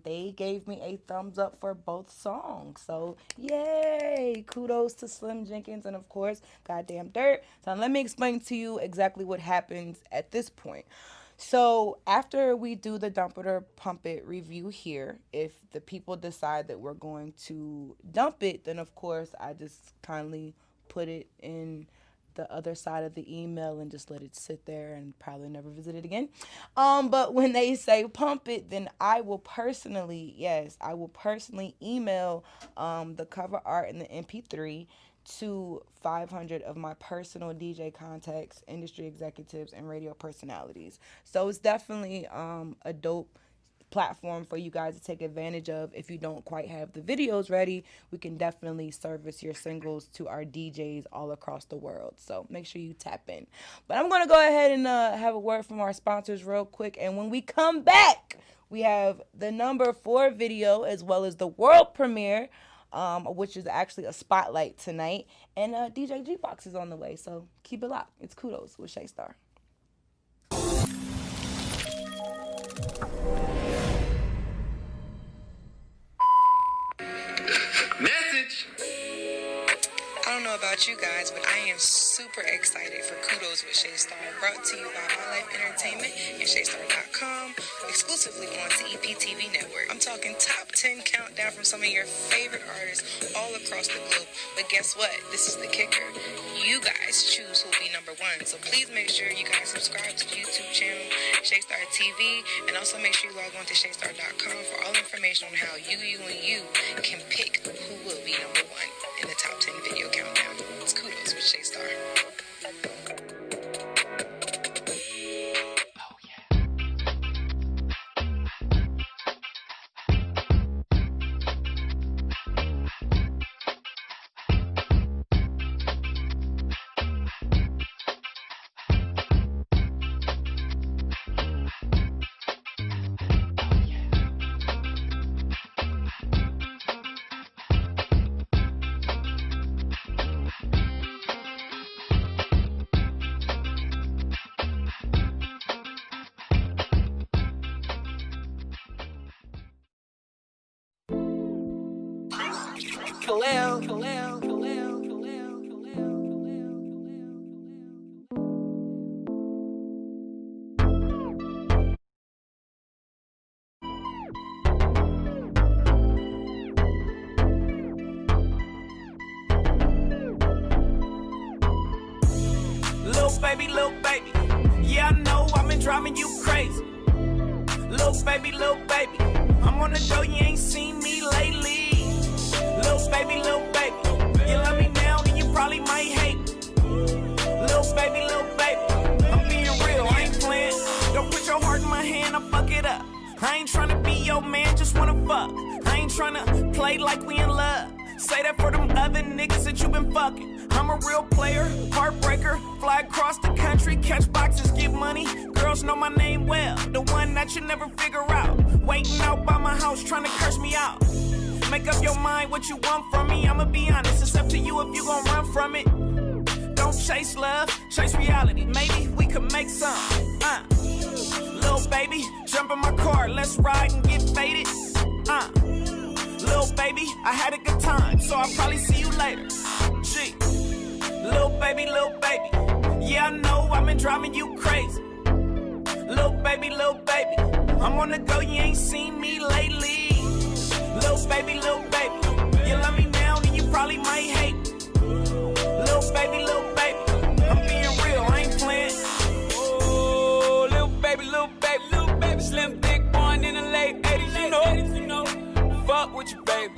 They gave me a thumbs up for both songs, so yay! Kudos to Slim Jenkins and of course goddamn Dirt. So let me explain to you exactly what happens at this point. So after we do the Dump It or Pump It review here, if the people decide that we're going to dump it, then of course I just kindly put it in the other side of the email and just let it sit there and probably never visit it again. But when they say pump it, then I will personally email the cover art and the MP3 to 500 of my personal DJ contacts, industry executives, and radio personalities. So it's definitely a dope platform for you guys to take advantage of. If you don't quite have the videos ready, we can definitely service your singles to our DJs all across the world. So make sure you tap in. But I'm going to go ahead and have a word from our sponsors real quick. And when we come back, we have the #4 video as well as the world premiere, which is actually a spotlight tonight. And DJ G BOX is on the way, so keep it locked. It's Kudos with Shay Star. don't know about you guys, but I am super excited for Kudos with Shay Star, brought to you by My Life Entertainment and ShayStar.com, exclusively on CEP-TV Network. I'm talking top 10 countdown from some of your favorite artists all across the globe. But guess what? This is the kicker. You guys choose who will be number one. So please make sure you guys subscribe to the YouTube channel, Shay Star TV, and also make sure you log on to ShayStar.com for all information on how you can pick who will be number one in the top 10 video countdown. It's Kudos with Shay Star. Little baby, yeah, I know I've been driving you crazy. Little baby, I'm on the go, you ain't seen me lately. Little baby, you love me now and you probably might hate me. Little baby, I'm being real, I ain't playing. Don't put your heart in my hand, I'll fuck it up. I ain't tryna be your man, just wanna fuck. I ain't tryna play like we in love. Say that for them other niggas that you been fucking. I'm a real player, heartbreaker. Fly across the country, catch boxes, get money. Girls know my name well, the one that you never figure out. Waiting out by my house, trying to curse me out. Make up your mind what you want from me. I'ma be honest, it's up to you if you gon' run from it. Don't chase love, chase reality. Maybe we could make some. Little baby, jump in my car, let's ride and get faded. Little baby, I had a good time, so I'll probably see you later. Gee. Little baby, yeah, I know I've been driving you crazy. Little baby, I'm on the go, you ain't seen me lately. Little baby, you love me now and you probably might hate me. Little baby, I'm being real, I ain't playing. Oh, little baby, slim thick born in the late 80s, you know. Fuck with you, baby.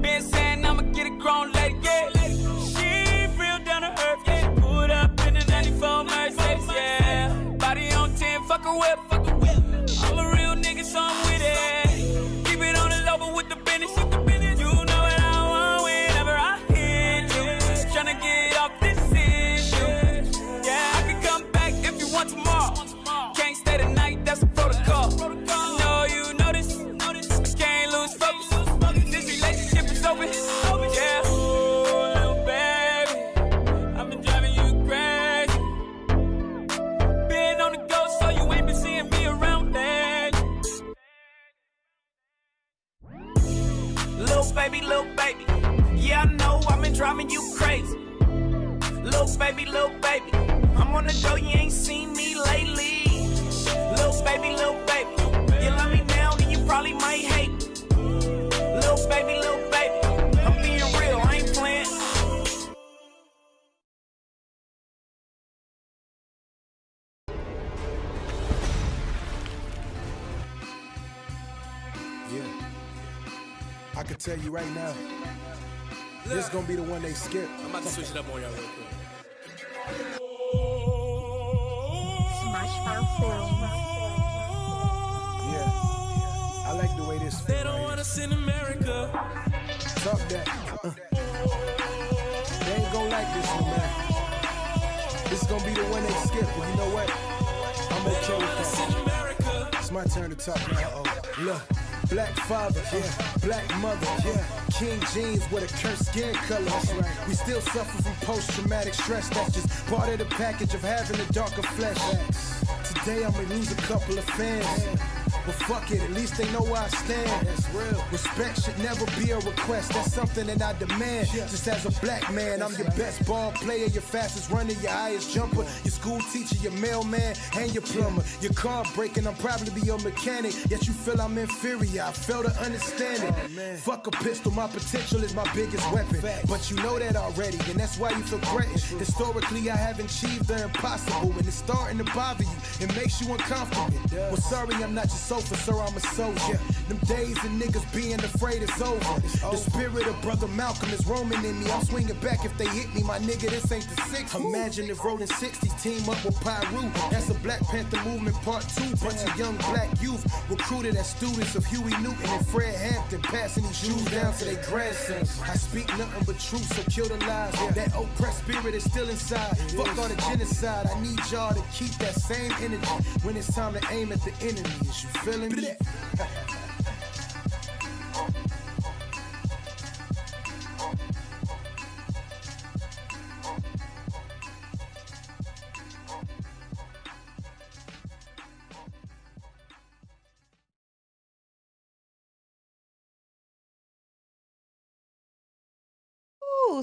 Been saying I'ma get a grown lady, yeah. She real down to earth, yeah. Put up in the 94 Mercedes, yeah. Body on 10, fuck a whip. All a real nigga, so I'm with it. Keep it on the low, but with the business. You know what I want whenever I hit you. Tryna get off this issue. Yeah, I can come back if you want tomorrow. Can't stay the night, that's a protocol. I know you know this. I can't lose focus. This relationship is over. Yeah. Oh, little baby, I've been driving you crazy. Been on the go, so you ain't been seeing me around there. Little baby, yeah, I know I've been driving you crazy. Little baby, I'm on the go, you ain't seen me lately. Little baby, you love me now and you probably might hate me. Little baby, I'm being real, I ain't playing. Yeah, I can tell you right now, this is gonna be the one they skip. I'm about to switch it up on y'all real quick. Yeah, I like the way this They don't want us in America. Talk that. They ain't gonna like this one, man. This is gonna be the one they skip, but you know what? I'm okay with that. It's my turn to talk now. Look. Black father, yeah, black mother, yeah. King jeans with a cursed skin color. That's right. We still suffer from post-traumatic stress. That's just part of the package of having a darker flesh. Today I may lose a couple of fans. But fuck it, at least they know where I stand. That's real. Respect should never be a request. That's something that I demand. Just as a black man, I'm your best ball player, your fastest runner, your highest jumper, your school teacher, your mailman, and your plumber. Your car breaking, I'm probably be your mechanic. Yet you feel I'm inferior. I fail to understand it. Fuck a pistol, my potential is my biggest weapon. But you know that already, and that's why you feel threatened. Historically, I haven't achieved the impossible, and it's starting to bother you. It makes you uncomfortable. Well, sorry, I'm not your sofa, sir, I'm a soldier. Them days and niggas being afraid is over. The spirit of Brother Malcolm is roaming in me. I'm swinging back if they hit me, my nigga, this ain't the 6. Imagine if Rolling 60s team up with Pyru. That's a Black Panther movement part 2. Bunch of young black youth recruited as students of Huey Newton and Fred Hampton, passing these shoes down to their grandsons. I speak nothing but truth, so kill the lies. That oppressed spirit is still inside. Fuck all the genocide. I need y'all to keep that same energy when it's time to aim at the enemy. Is you feeling me?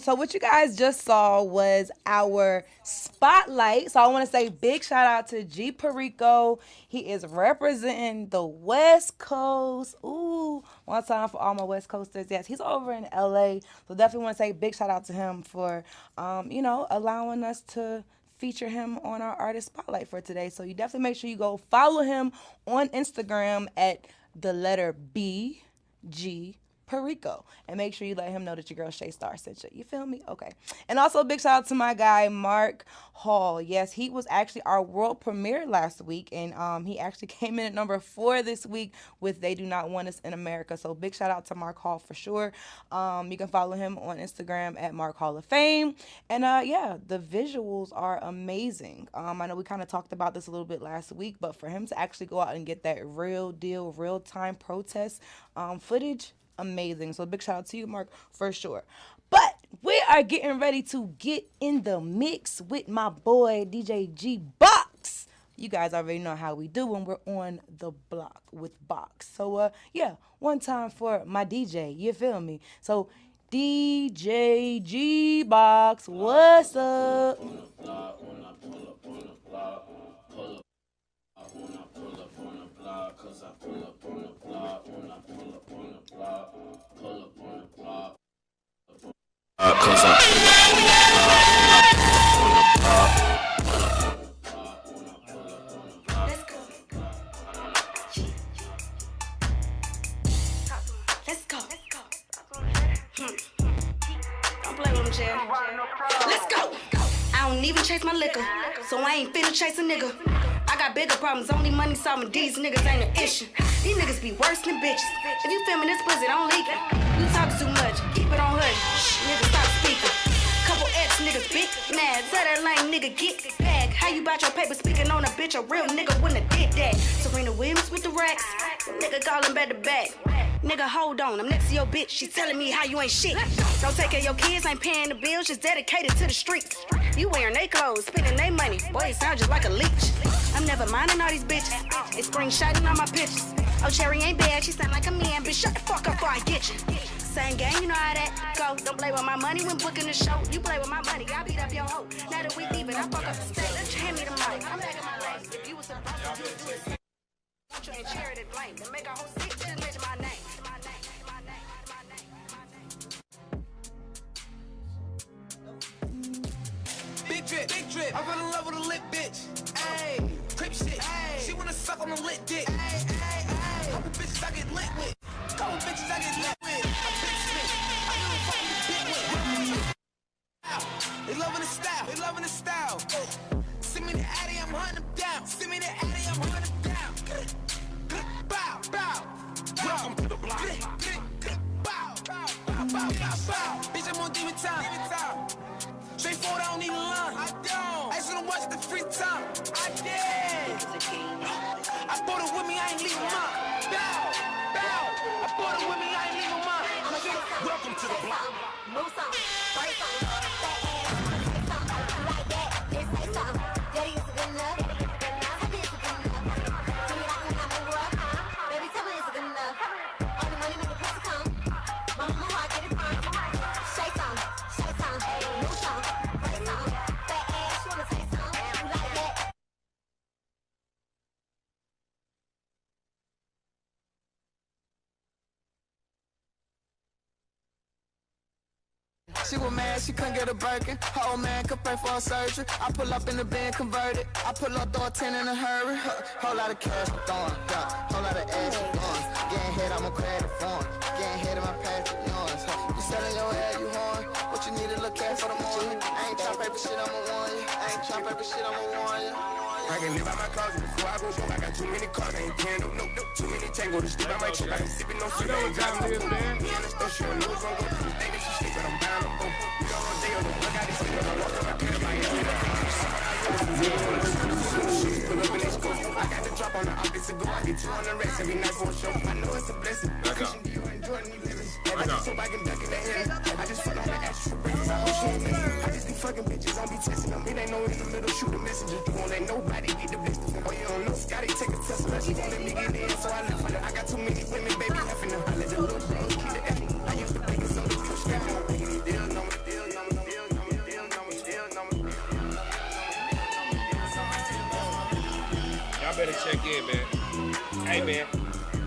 So what you guys just saw was our spotlight. So I want to say big shout out to G Perico. He is representing the West Coast. Ooh, one time for all my West Coasters. Yes, he's over in LA. So definitely want to say big shout out to him for, you know, allowing us to feature him on our artist spotlight for today. So you definitely make sure you go follow him on Instagram at the letter BG Perico, and make sure you let him know that your girl Shay Star sent you. You feel me? Okay. And also a big shout out to my guy Mark Hall. Yes, he was actually our world premiere last week, and he actually came in at number 4 this week with They Do Not Want Us in America. So big shout out to Mark Hall for sure. You can follow him on Instagram at Mark Hall of Fame. And yeah, the visuals are amazing. I know we kind of talked about this a little bit last week, but for him to actually go out and get that real deal, real time protest footage, amazing. So big shout out to you, Mark, for sure. But we are getting ready to get in the mix with my boy DJ G BOX. You guys already know how we do when we're on the block with Box. So yeah, one time for my DJ, you feel me? So DJ G BOX, what's up? Let's go. Don't play with them, Jerry. Let's go. I don't even chase my liquor, so I ain't finna chase a nigga. I got bigger problems, only money solving. These niggas ain't an issue. These niggas be worse than bitches. If you filming this pussy, don't leak it. You talk too much, keep it on hush. Shh, nigga, stop speaking. Couple X niggas big mad. Tell that lame nigga get back. How you bout your paper speaking on a bitch? A real nigga wouldn't have did that. Serena Williams with the racks. Nigga callin' back to back. Nigga, hold on, I'm next to your bitch. She telling me how you ain't shit. Don't take care of your kids, ain't paying the bills, just dedicated to the streets. You wearing they clothes, spending they money. Boy, it sound just like a leech. I'm never minding all these bitches. It's screenshotting all my pictures. Oh, Cherry ain't bad, she sound like a man, bitch. Shut the fuck up before I get you. Same game, you know how that go. Don't play with my money when booking the show. You play with my money, I beat up your hoe. Now that we leaving, I fuck up the stage. Hand me the mic, I'm back in my lane. If you was supposed to do it, don't you ain't charity blame. Then make a whole sick, just mention my name. Big drip, I run in love with a lit bitch. Ayy, crip shit. Ay. She wanna suck on a lit dick. Ay. Couple bitches I get lit with. Couple bitches I get lit with. A big spit. I give a fuck with bit with. They loving the style. They loving the style. Send me the Addy, I'm hunting them down. Send me the Addy, I'm hunting them down. Bow, bow. Welcome to the block. Bow, bow, bow, bow, bow. Bitch, I'm on demon time. Straightforward, I don't need a line. I don't. I just wanna watch the free time. I did. I bought it with me, I ain't leaving mine. Bow, bow. I bought it with me, I ain't leaving mine. Welcome to the block. Move some, play some, that ass, like that. This say something. Daddy is good enough. This is good enough. Do me like when I move up. She was mad, she couldn't get a Birkin. Her old man could pay for her surgery. I pull up in the bin, converted. I pull up, throw a 10 in a hurry. Whole lot of cash, I'm throwing. Yeah, whole lot of ass, I'm throwing. Getting hit, I'm a credit phone. Getting hit in my Patrick Yours. You selling your hair, you horn. What you need to look at for the morning. I ain't trying paper shit, I'ma warn you. I ain't trying paper shit, I'ma warn you. I can live out my closet before I go broke. I got too many cars, I ain't paying no. Too many tango to sleep. I might trip, I ain't sipping no shit. I ain't driving no food. Me and the store, she don't know what's gonna go. She think that she sleep, but I'm bound to go. We don't know day or the fuck out this shit. I walk up my crib, I ain't doing that. Pull up in this school. I got the drop on the opposite go. I get 200 racks every night for a show. I know it's a blessing. Christian Dior and Jordan, you living. I just hope I can duck in the head. I just fuck on the extra bricks. I hope she ain't missing. I just be fucking bitches, I be testing them. It ain't no in the middle, shoot a messenger. You won't let nobody get the business. Oh, you don't know, Scotty take a Tesla. She won't let me get in, so I left her. I got too many women, baby, effing them. I let the little bros keep the effing. I used to think it's so the push down. I'm making these deal numbers, deal numbers, deal numbers, deal numbers, deal numbers. Y'all better check in, man. Hey, man.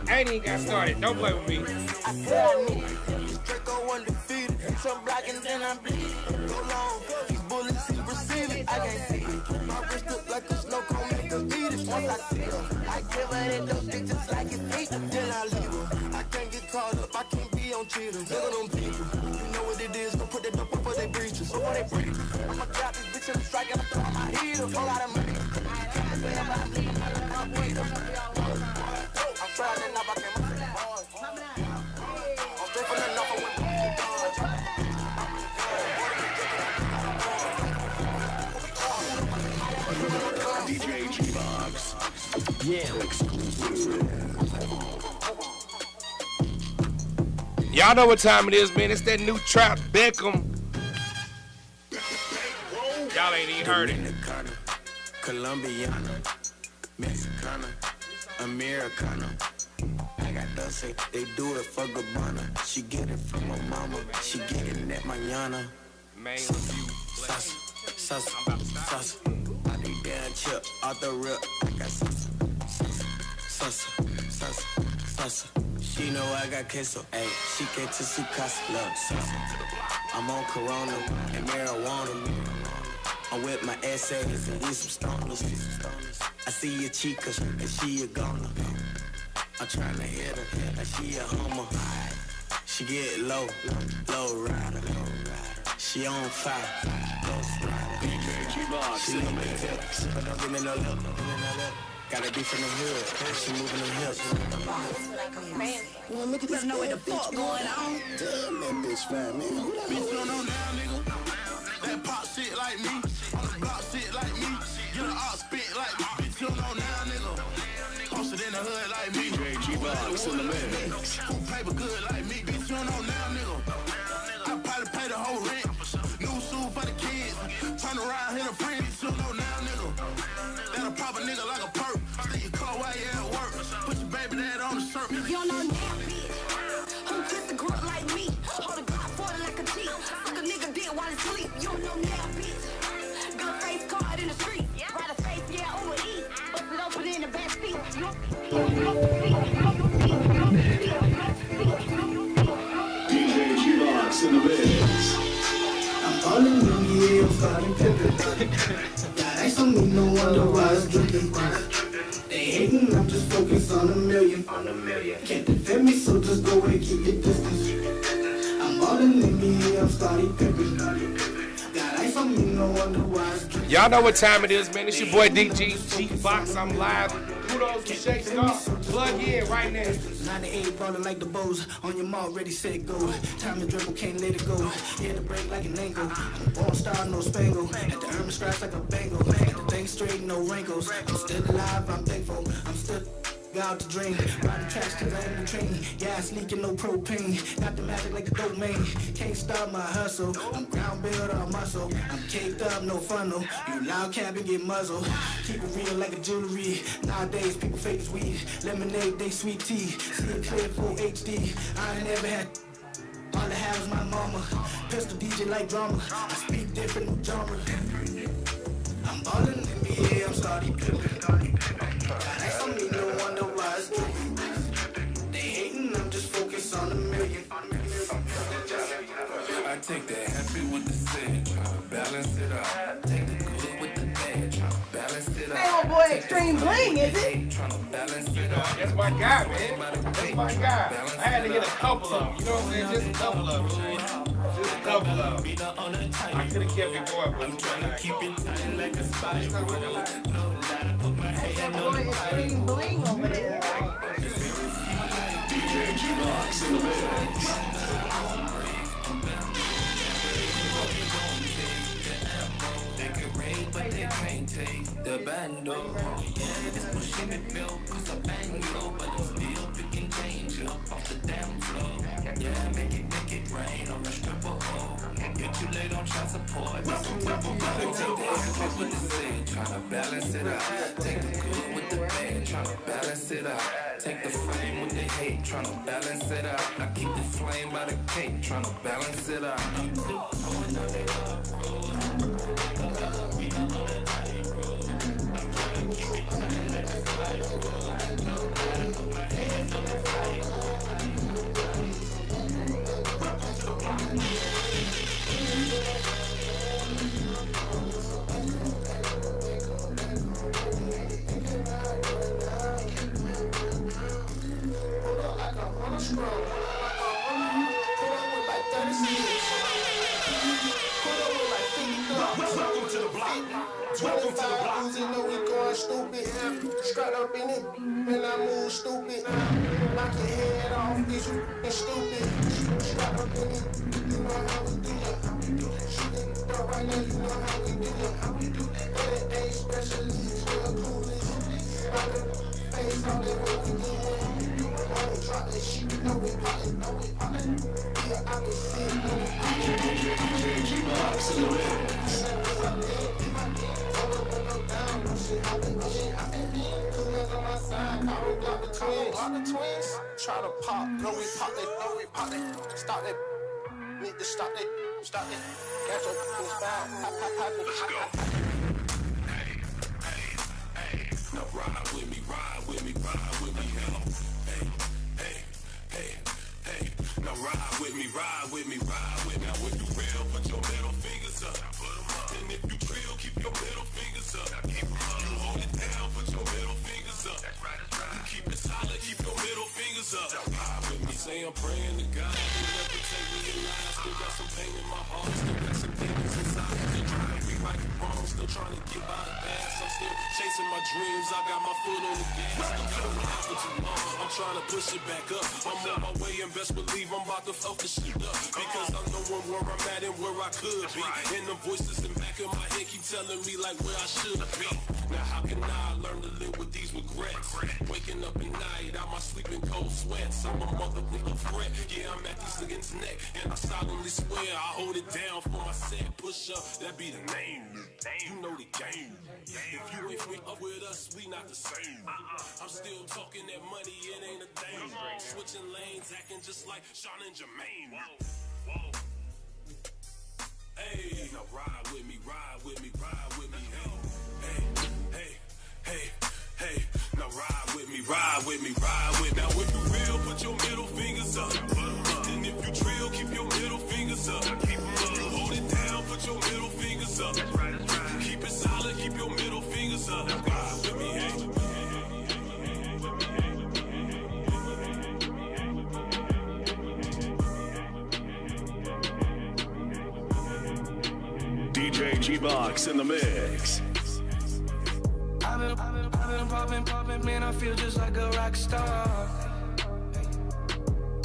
I ain't even got started. Don't play with me. I said I need this Draco undefeated. Some blocking, then I bleed. Go long, these bullets, he receive it. I can't see it. My wrist look like a snow cone, make her eat it. Once I see her, I give her that dope stick just like it's meat. Then I leave her. I can't get caught up, I can't be on cheaters. Look at them people. You know what it is, don't put that dope before they breaches. Before they breach. I'ma drop this bitch in the strike and I'm throwing my heater. Whole lot of money. I'm trying to knock back in my bars. I'm straight from the number one. DJ G BOX. Yeah. Exclusive. Y'all know what time it is, man. It's that new trap Beckham. Y'all ain't even heard it. Colombiana, Mexicana, Americana. I got dulce, they do it for Gabbana. She get it from her mama, she get it at mañana. Main review. Sauce. I be down chip, off the rip. I got sauce. She know I got queso, ayy. She get to su casa, love sauce. I'm on Corona and marijuana. I'm with my essays and we some stoners. I see a chica and she a goner. I'm tryna hit her like she a homer. She get low rider. She on fire, ghost rider. DJ G BOX she in the mix, but don't give me no love. Gotta be from the hood, she moving them hips. Man, well, look at this know what the fuck going on. Damn, that bitch fine, man. Bitch, don't know now, nigga. That pop shit like me. On the block shit like me. Get an ox spit like me. Bitch, you don't know now, nigga. Posted in the hood like me. DJ G BOX in the mix. Who paper good like me. Bitch, you don't know now, nigga. I probably pay the whole rent. New shoes for the kids. Turn around, hit a friend. Bitch, you don't know now, nigga. That'll pop a nigga like a perk. Stay your car while you at work. Put your baby dad on the shirt. You don't know now, bitch. Who kissed a grunt like me? Hold a Glock 40 like a G. Suck a nigga dick while he sleep. You don't know now, bitch. Gun face card in the street. Ride a face, yeah, over E. Bust it open in the back seat. DJ G BOX in the mix. I'm all in the yeah, I'm starting pimping. That ain't some me, no wonder why it's dripping. They hating, I'm just focused on a million. Can't defend me, so just go and keep your distance. I'm all in the yeah, I'm starting pimping. That ain't some me, no wonder why it's dripping. Y'all know what time it is, man. It's your boy DJ G BOX. I'm live. Kudos with Shay Star. Plug in right now. 98 ballin' like the Bows. On your mall, ready, set, go. Time to dribble, can't let it go. Hit the break like an angle. I'm a born star, no spangle. At the Herman scratch like a bangle. At the thing straight, no wrinkles. I'm still alive, I'm thankful. I'm still out to drain. Ride the tracks to land the train. Gas leaking, no propane. Got the magic like the dope man. Can't stop my hustle. I'm ground build on muscle. I'm caked up, no funnel. You loud cap and get muzzled. Keep it real like a jewelry. Nowadays, people fake as weed. Lemonade, they sweet tea. See it clear, full HD. I ain't never had. All I have is my mama. Pistol DJ like drama. I speak different, no genre. I'm ballin' in the air, I'm starting pimpin'. That's on me, no wonder why it's drippin'. They hatin', I'm just focused on a million. I take the happy with the sad, tryna balance it out. Take the good with the bad, tryna balance it out. Hey, old boy, Extreme Bling, is it? Tryna balance it out. That's my guy, man. That's my guy. I had to get a couple of them. You know what I'm saying? Just a couple of them. Just a couple of them. I could have kept it going, but I'm trying to keep it tight like a spice. Extreme Bling over there. DJ G BOX in the mix. But they can't take the bando. Yeah, this machine it built cause I bang low, but I'm still picking change up off the damn floor. Yeah, make it rain on the stripper hole. Get you laid on child support. Take the happy with the sad, tryna balance it out. Take the good with the bad, tryna balance it out. Take the flame with the hate, tryna balance it out. I keep the flame by the cake, tryna balance it out. Welcome to the block. You know we going stupid. Strut up in it, and I move stupid. Knock your head off, is you stupid. Strut up in it, you know how we do it. Shoot it up right now, you know how we do it. A specialist, real coolest. Rock the face, all that what we do. Wanna drop that shit, you know we poppin'. Yeah, I can see it. DJ G BOX in the mix. Try to pop, no we pop that, stop that, need to stop that, catch up in his bag, pop it. Let's go. Hey, now ride with me, hello. Hey, now ride with me. Now if you real, put your middle fingers up. And if you drill, keep your middle fingers up. You hold it down, put your middle fingers up. You keep it solid, keep your middle fingers up. Ride with me, say I'm praying to God. He'll never take me alive. Still got some pain in my heart, still got some demons inside. Still trying to rewrite it wrong, still trying to get by the past. I'm still chasing my dreams, I got my foot on the gas. Still got a ride for too long, I'm trying to push it back up. I'm on my way and best believe I'm about to fuck the shit up. Because I'm knowing where I'm at and where I could be. And the voices in back of my head keep telling me like where I should be. Now how can I learn to live with these regrets? Waking up at night, out my sleeping cold sweats. I'm a motherfucking threat. Yeah, I'm at these niggas' neck. And I solemnly swear I hold it down for my set. Push up, that be the name. You know the game. If you ain't free up with us, we not the same. I'm still talking that money, it ain't a thing. Switching lanes, acting just like Sean and Jermaine. Whoa. Hey, now ride with me. Hey, now ride with me. Now if you real, put your middle fingers up. And if you drill, keep your middle fingers up. You hold it down, put your middle fingers up. Keep it solid, keep your middle fingers up. Ride with me, hey. DJ G BOX in the mix. I've been popping, man, I feel just like a rock star.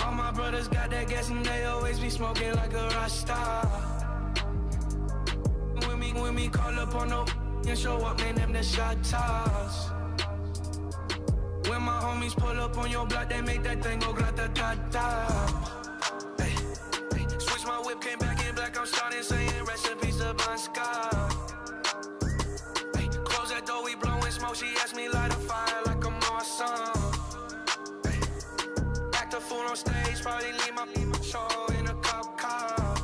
All my brothers got that gas and they always be smoking like a rock star. When we call up on no and show up, man, them the shot toss. When my homies pull up on your block, they make that thing go grata-ta-ta. Switch my whip, came back in black, I'm starting saying recipes to Bon Scott. Close that door, we blowing smoke, she asked me light a fire like a Marsan. Act a fool on stage, probably leave my show in a cop car.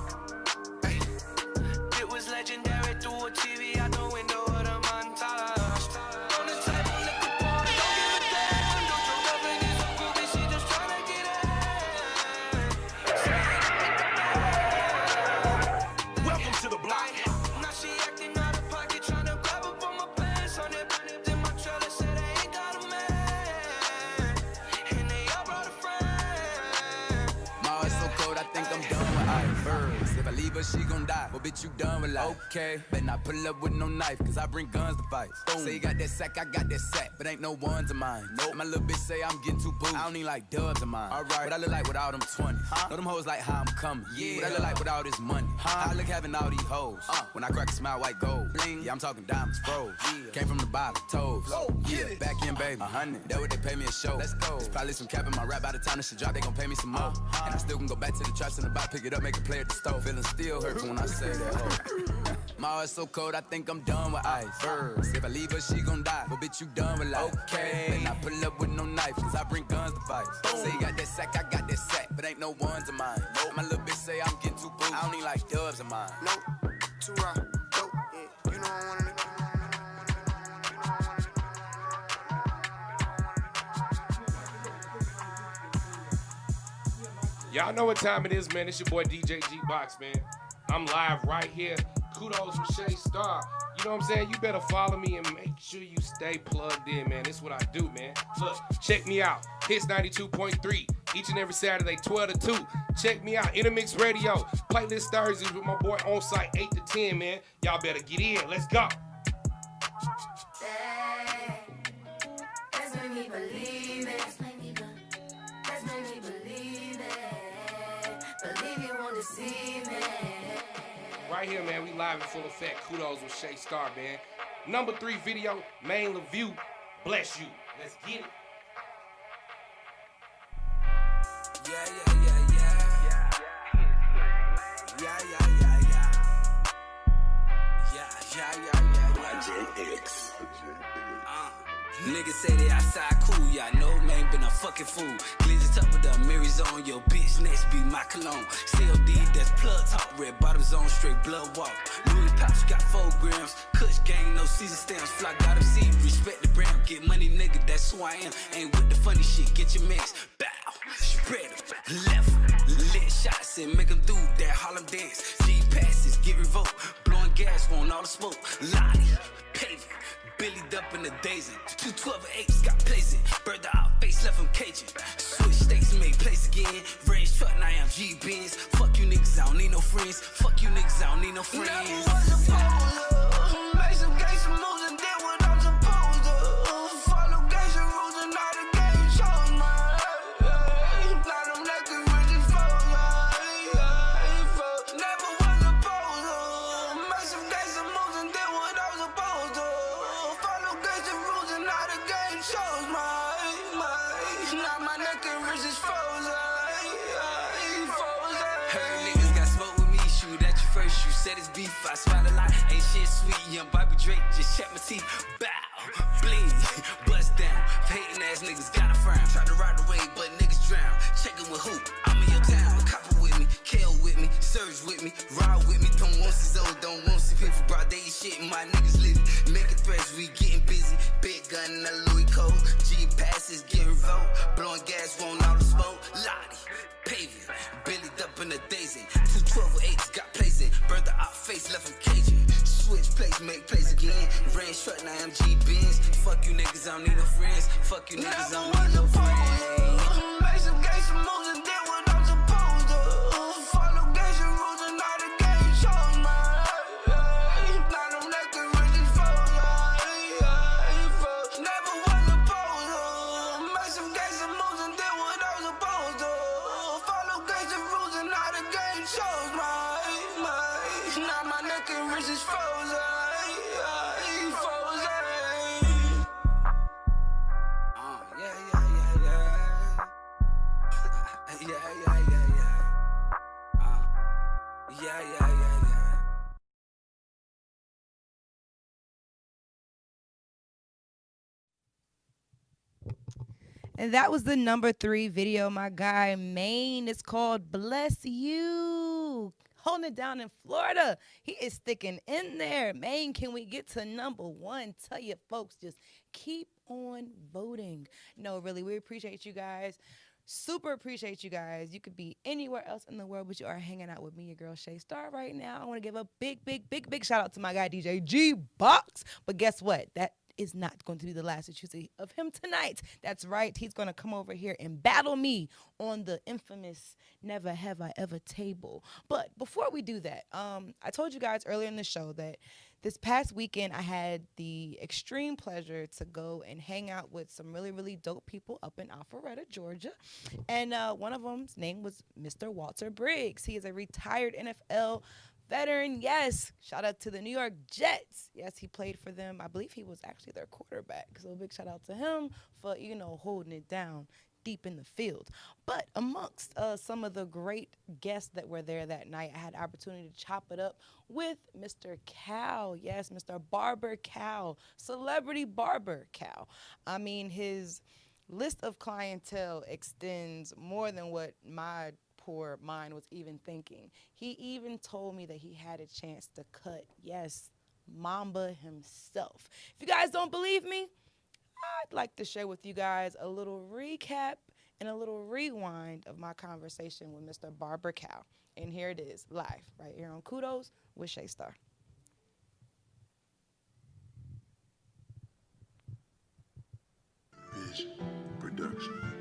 It was legendary through a TV out the window of the montage. On the table, liquor party, don't give a damn. Don't your girlfriend is a groupie, she just tryna get in. leave her, she gon' die. Well, bitch, you done with life. Okay, better not pull up with no knife, cause I bring guns to fight. Say you got that sack, I got that sack, but ain't no ones of mine. Nope. My little bitch say I'm getting too booed. I don't even like dubs of mine. Alright, what I look like with all them 20s. Know them hoes like how I'm coming. Yeah. What I look like with all this money. How I look having all these hoes. When I crack a smile, white gold. Bling. Yeah, I'm talking diamonds, froze. Yeah. Came from the bottom, toes. Yeah, back in, baby. 100. That what they pay me a show. Let's go. There's probably some cap in my rap. By the time this shit drop, they gon' pay me some more. And I still can go back to the traps in the box, pick it up, make a play at the stove. Feeling still hurts when I say that hoe. My heart's so cold, I think I'm done with ice. First, if I leave her, she gon' die. But bitch, you done with life. Okay. Better not pull up with no knife, cause I bring guns to fight. Say you got that sack, I got that sack, but ain't no ones of mine. Nope. My little bitch say I'm getting too booed. I don't even like dubs of mine. Nope, too raw, dope, yeah. You know I wanna. Y'all know what time it is, man. It's your boy DJ G BOX, man. I'm live right here. Kudos with Shay Star. You know what I'm saying? You better follow me and make sure you stay plugged in, man. This is what I do, man. Look, check me out. Hits 92.3. Each and every Saturday, 12 to 2. Check me out. Intermix Radio. Playlist Thursdays with my boy on site, 8 to 10, man. Y'all better get in. Let's go. Let's make me believe it. Let's make me believe it. Believe you won't deceive me. Right here, man, we live in full effect. Kudos with Shay Star, man. Number 3 video, main review. Bless you. Let's get it. Niggas say they outside cool, y'all know man been a fucking fool. Glizzy top with the mirrors on, your bitch next be my cologne. CLD, that's plug talk, red bottoms on, straight blood walk. Louis pouch got 4 grams, Kush gang, no season stamps. Fly got him see, respect the brand, get money nigga, that's who I am. Ain't with the funny shit, get your mix, bow, spread it, left, lit shots and make them do that Harlem dance. G passes, get revoked, blowing gas, want all the smoke. Lottie, paving. Billy up in the daisy. 212 apes got placed in. Bird the out face left him caging. Switch states made place again. Range truck, now I'm G Benz. Fuck you niggas, I don't need no friends. Fuck you niggas, I don't need no friends. Never was a polar. Make some gangsta moves and did what I'm supposed to. Follow gangsta rules and all the game chose mine. Now them naked riches foes. Never was a polar. Make some gangsta moves and did what I'm supposed to. Said it's beef, I smile a lot, ain't shit sweet. Young Bobby Drake, just check my teeth. Bow, bleed, bust down. Hating ass niggas gotta frown. Try to ride the wave, but niggas drown. Checkin' with who? I'm in your town. Copper with me, Kale with me, Surge with me, ride with me. Don't want see old, don't want see people. Broad day shit, my niggas litty. Making threats, we getting busy. Big gun in that Louis code. G passes getting revoked. Blowing gas, want all the smoke. Lottie, paving, Billy up in the daisy. 212 8s got placed in. Burn the out face, left him caging. Switch place, make place again. Range truck, now I'm G Benz. Fuck you niggas, I don't need no friends. Fuck you niggas, I don't need no friends. Make some gangsta moves and did what I'm supposed to. Follow gangsta rules and all the game chose mine. Now them naked riches foes. Never was a poser. Make some gangsta moves and did what I'm supposed to. Follow gangsta rules and all the game chose mine. Now my naked riches foes. And that was the number 3 video, my guy Maine. It's called Bless You. Holding it down in Florida. He is sticking in there. Maine, can we get to number 1? Tell you folks, just keep on voting. No, really, we appreciate you guys. Super appreciate you guys. You could be anywhere else in the world, but you are hanging out with me, your girl Shay Star, right now. I want to give a big shout out to my guy DJ G BOX. But guess what? That is not going to be the last that you see of him tonight. That's right. He's going to come over here and battle me on the infamous Never Have I Ever table. But before we do that, I told you guys earlier in the show that this past weekend I had the extreme pleasure to go and hang out with some really, really dope people up in Alpharetta, Georgia. And one of them's name was Mr. Walter Briggs. He is a retired NFL veteran. Yes, shout out to the New York Jets. Yes, he played for them. I believe he was actually their quarterback. So big shout out to him for, holding it down deep in the field. But amongst some of the great guests that were there that night, I had the opportunity to chop it up with Mr. Cal. Yes, Mr. Barber Cal, celebrity barber Cal. I mean, his list of clientele extends more than what my poor mind was even thinking. He even told me that he had a chance to cut, yes, Mamba himself. If you guys don't believe me, I'd like to share with you guys a little recap and a little rewind of my conversation with Mr. Barber Cal. And here it is, live, right here on Kudos with Shay Star. Vision Production.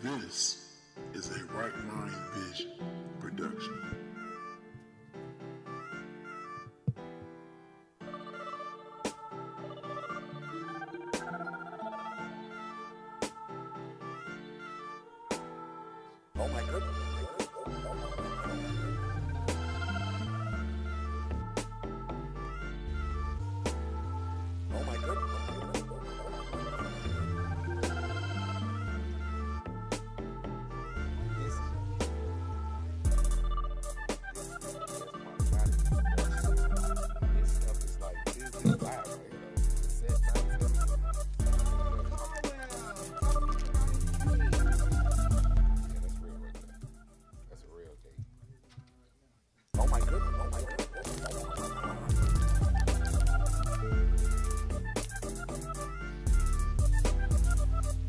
This is a Right Mind Vision production. Oh my goodness.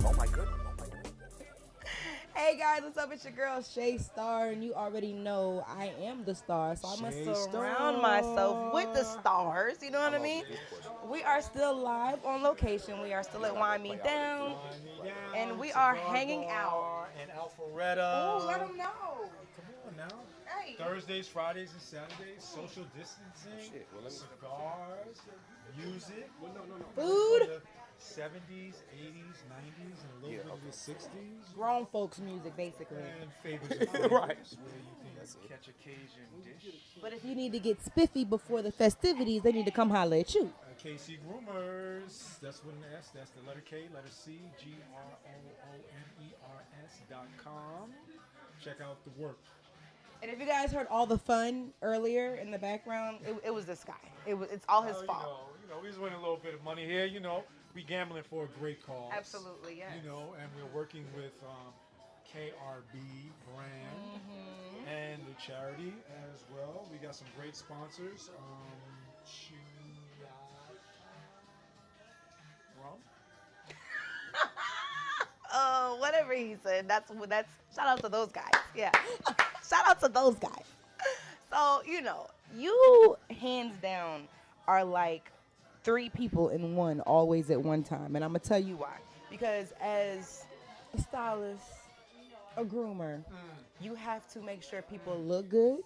Oh my goodness. Hey guys, what's up? It's your girl Shay Star, and you already know I am the star, so I must surround myself with the stars. You know what I mean? We are still live on location. We are still at Wine Me Down, and we are hanging out in Alpharetta. Oh, let them know. Come on now. Hey. Thursdays, Fridays, and Saturdays. Social distancing, cigars, music, food. 70s, 80s, 90s, and a little bit of the 60s. Grown folks music, basically. And favorites and flavors, right. Where you can catch a Cajun dish. But if you need to get spiffy before the festivities, they need to come holler at you. KC Groomers, that's with an S, that's the letter K, letter C, GROOMERS.com. Check out the work. And if you guys heard all the fun earlier in the background, it was this guy. It's all his fault. You know, we just winning a little bit of money here, We gambling for a great cause. Absolutely, yes. And we're working with KRB brand and the charity as well. We got some great sponsors. Rum. Whatever he said. That's shout out to those guys. Yeah. Shout out to those guys. So, you hands down are like 3 people in one, always at one time. And I'm going to tell you why. Because as a stylist, a groomer, you have to make sure people look good.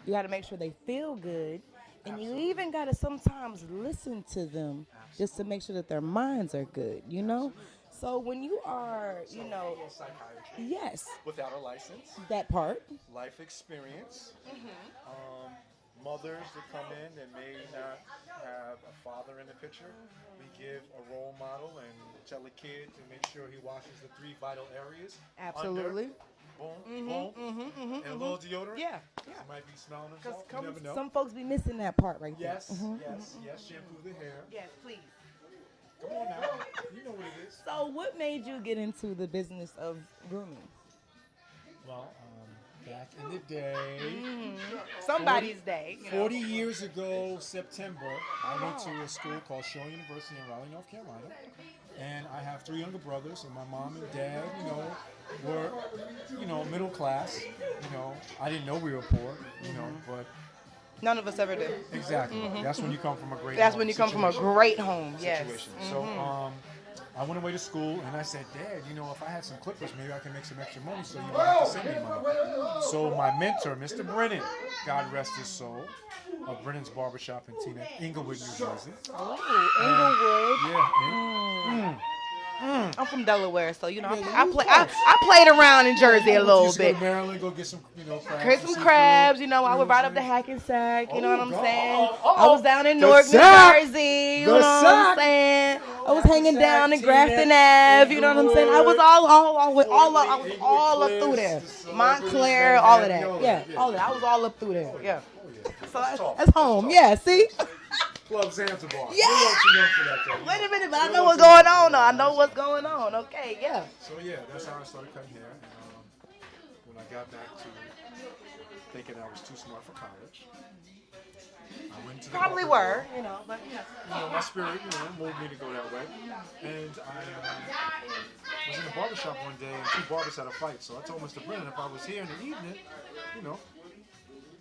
You got to make sure they feel good. And you even got to sometimes listen to them just to make sure that their minds are good, So when you are, Psychiatry. Yes. Without a license. That part. Life experience. Mothers that come in that may not have a father in the picture. We give a role model and tell a kid to make sure he washes the 3 vital areas. Absolutely. Boom, and a little deodorant. Yeah. He might be smelling himself. You never know. Some folks be missing that part right there. Yes. Shampoo the hair. Yes, please. Come on now. You know what it is. So what made you get into the business of grooming? Well, back in the day. Somebody's day. 40 years ago, September, I went to a school called Shaw University in Raleigh, North Carolina. And I have 3 younger brothers, and my mom and dad, were, middle class. I didn't know we were poor, but none of us ever did. Exactly. That's when you come from a great. That's when you come from a great home. Yes. So I went away to school, and I said, Dad, if I had some clippers, maybe I can make some extra money so you don't have to send me money. So my mentor, Mr. Brennan, God rest his soul, of Brennan's Barbershop in Inglewood, New Jersey. Oh, Inglewood. Yeah. I'm from Delaware, so I played around in Jersey a little bit. Go to Maryland, go get some, crabs. Get some crabs, I would ride up to Hackensack, you know what I'm saying? I was down in Newark, New Jersey, you know what I'm saying? I was hanging down in Grafton Ave, you know what I'm saying? I was all up through there. Montclair, all of that. Yeah, all of that. I was all up through there. Yeah. So that's home. Yeah, see? Club Zanzibar. Yeah. Wait a minute, but I know what's going on. Though. I know what's going on. Okay, yeah. So yeah, that's how I started cutting hair. When I got back to thinking I was too smart for college, I went to the probably were, but my spirit, moved me to go that way. And I was in a barbershop one day, and 2 barbers had a fight. So I told Mr. Brennan if I was here in the evening,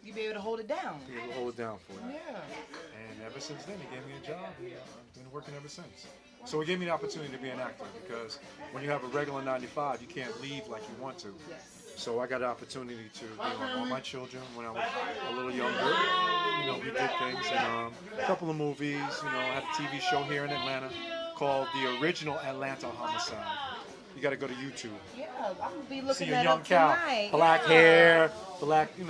you'd be able to hold it down. Be able to hold it down for you. Yeah. And ever since then, he gave me a job. And I've been working ever since. So it gave me the opportunity to be an actor because when you have a regular 9 to 5, you can't leave like you want to. Yes. So I got the opportunity to be on All My Children when I was a little younger. We did things and a couple of movies. I had a TV show here in Atlanta called The Original Atlanta Homicide. You got to go to YouTube. Yeah, I'm gonna be looking See a at young up cow, tonight. black hair, black, I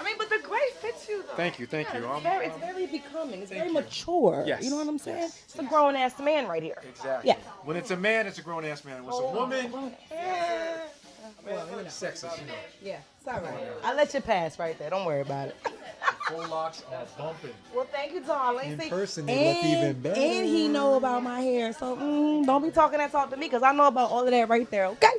mean, but the gray fits you though. Thank you. Yeah, it's very becoming. It's very mature. Yes. You know what I'm saying? Yes. It's a grown ass man right here. Exactly. Yeah. When it's a man, it's a grown ass man. When it's a woman, sexist. Yeah, it's all right. I'll let you pass right there. Don't worry about it. Full locks are bumping. Well, thank you, darling. In person, they look even better. And he know about my hair, so don't be talking that talk to me because I know about all of that right there. Okay.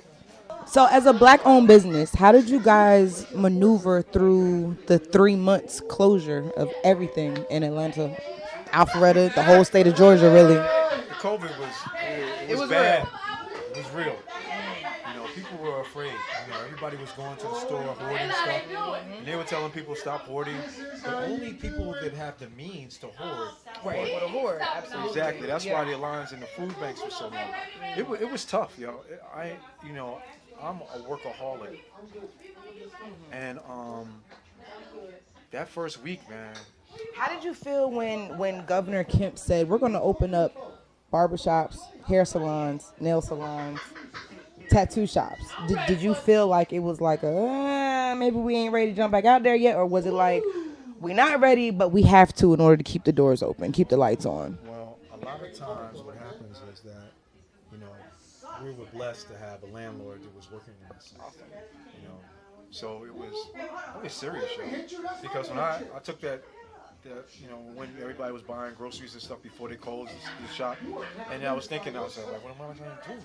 So, as a black-owned business, how did you guys maneuver through the 3 months closure of everything in Atlanta, Alpharetta, the whole state of Georgia, really? The COVID was bad. It was real. People were afraid. Everybody was going to the store hoarding stuff, and they were telling people stop hoarding. But only people that have the means to hoard were able to hoard. Absolutely. Exactly. That's why the lines in the food banks were so long. It was tough, I'm a workaholic, and that first week, man. How did you feel when Governor Kemp said we're going to open up barbershops, hair salons, nail salons, tattoo shops? Did you feel like it was like maybe we ain't ready to jump back out there yet, or was it like we're not ready but we have to in order to keep the doors open, keep the lights on? Well, a lot of times what happens is that we were blessed to have a landlord that was working with us. So it was serious, because when I took that when everybody was buying groceries and stuff before they closed the shop, and I was thinking, I was like, what am I going to do?